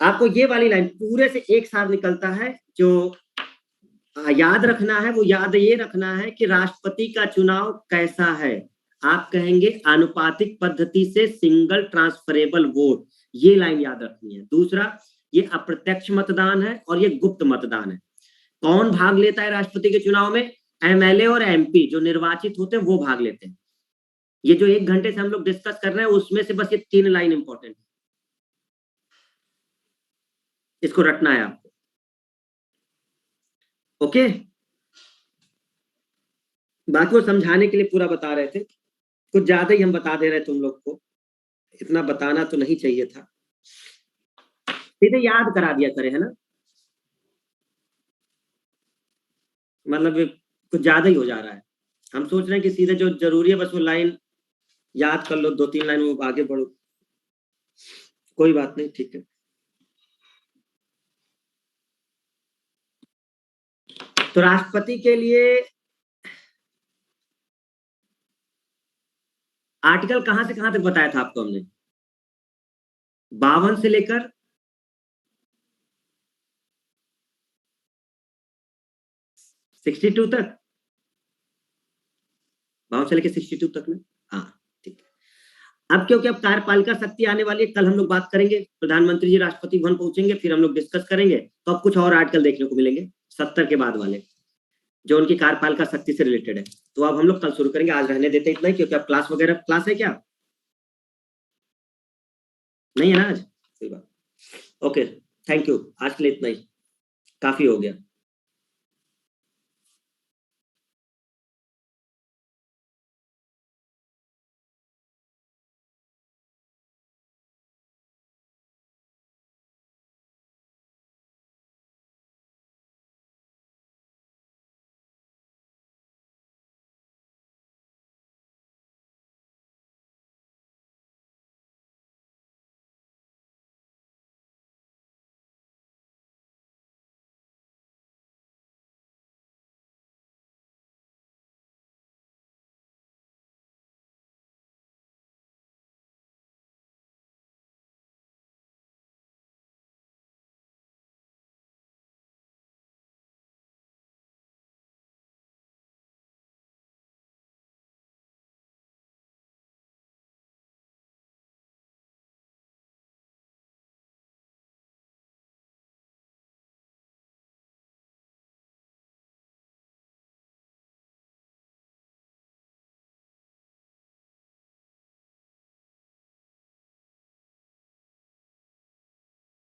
आपको ये वाली लाइन पूरे से एक साथ निकलता है, जो याद रखना है वो याद ये रखना है कि राष्ट्रपति का चुनाव कैसा है। आप कहेंगे आनुपातिक पद्धति से सिंगल ट्रांसफरेबल वोट, ये लाइन याद रखनी है। दूसरा, ये अप्रत्यक्ष मतदान है और ये गुप्त मतदान है। कौन भाग लेता है राष्ट्रपति के चुनाव में? एमएलए और एमपी जो निर्वाचित होते हैं वो भाग लेते हैं। ये जो 1 घंटे से हम लोग डिस्कस कर रहे हैं उसमें से बस ये 3 लाइन इंपॉर्टेंट है, इसको रटना है आपको। ओके, बाकी वो समझाने के लिए पूरा बता रहे थे, कुछ ज्यादा ही हम बता दे रहे तुम लोग को, इतना बताना तो नहीं चाहिए था, सीधे याद करा दिया करे, है ना। मतलब कुछ ज्यादा ही हो जा रहा है। हम सोच रहे हैं कि सीधे जो जरूरी है बस वो लाइन याद कर लो, 2-3 लाइन वो आगे बढ़ो, कोई बात नहीं, ठीक है। तो राष्ट्रपति के लिए आर्टिकल कहां से कहां तक बताया था आपको हमने? 52 से लेकर 62 तक, 52 से लेकर 62 तक ना। हाँ ठीक है। अब क्योंकि अब कार्यपालिका शक्ति आने वाली है, कल हम लोग बात करेंगे, प्रधानमंत्री जी राष्ट्रपति भवन पहुंचेंगे, फिर हम लोग डिस्कस करेंगे, तो अब कुछ और आर्टिकल देखने को मिलेंगे 70 के बाद वाले, जो उनकी कार्यपालिका शक्ति से रिलेटेड है। तो अब हम लोग कल शुरू करेंगे, आज रहने देते इतना ही, क्योंकि अब क्लास वगैरह, क्लास है क्या नहीं है ना आज? सही बात। ओके, थैंक यू, आज के लिए इतना ही काफी हो गया।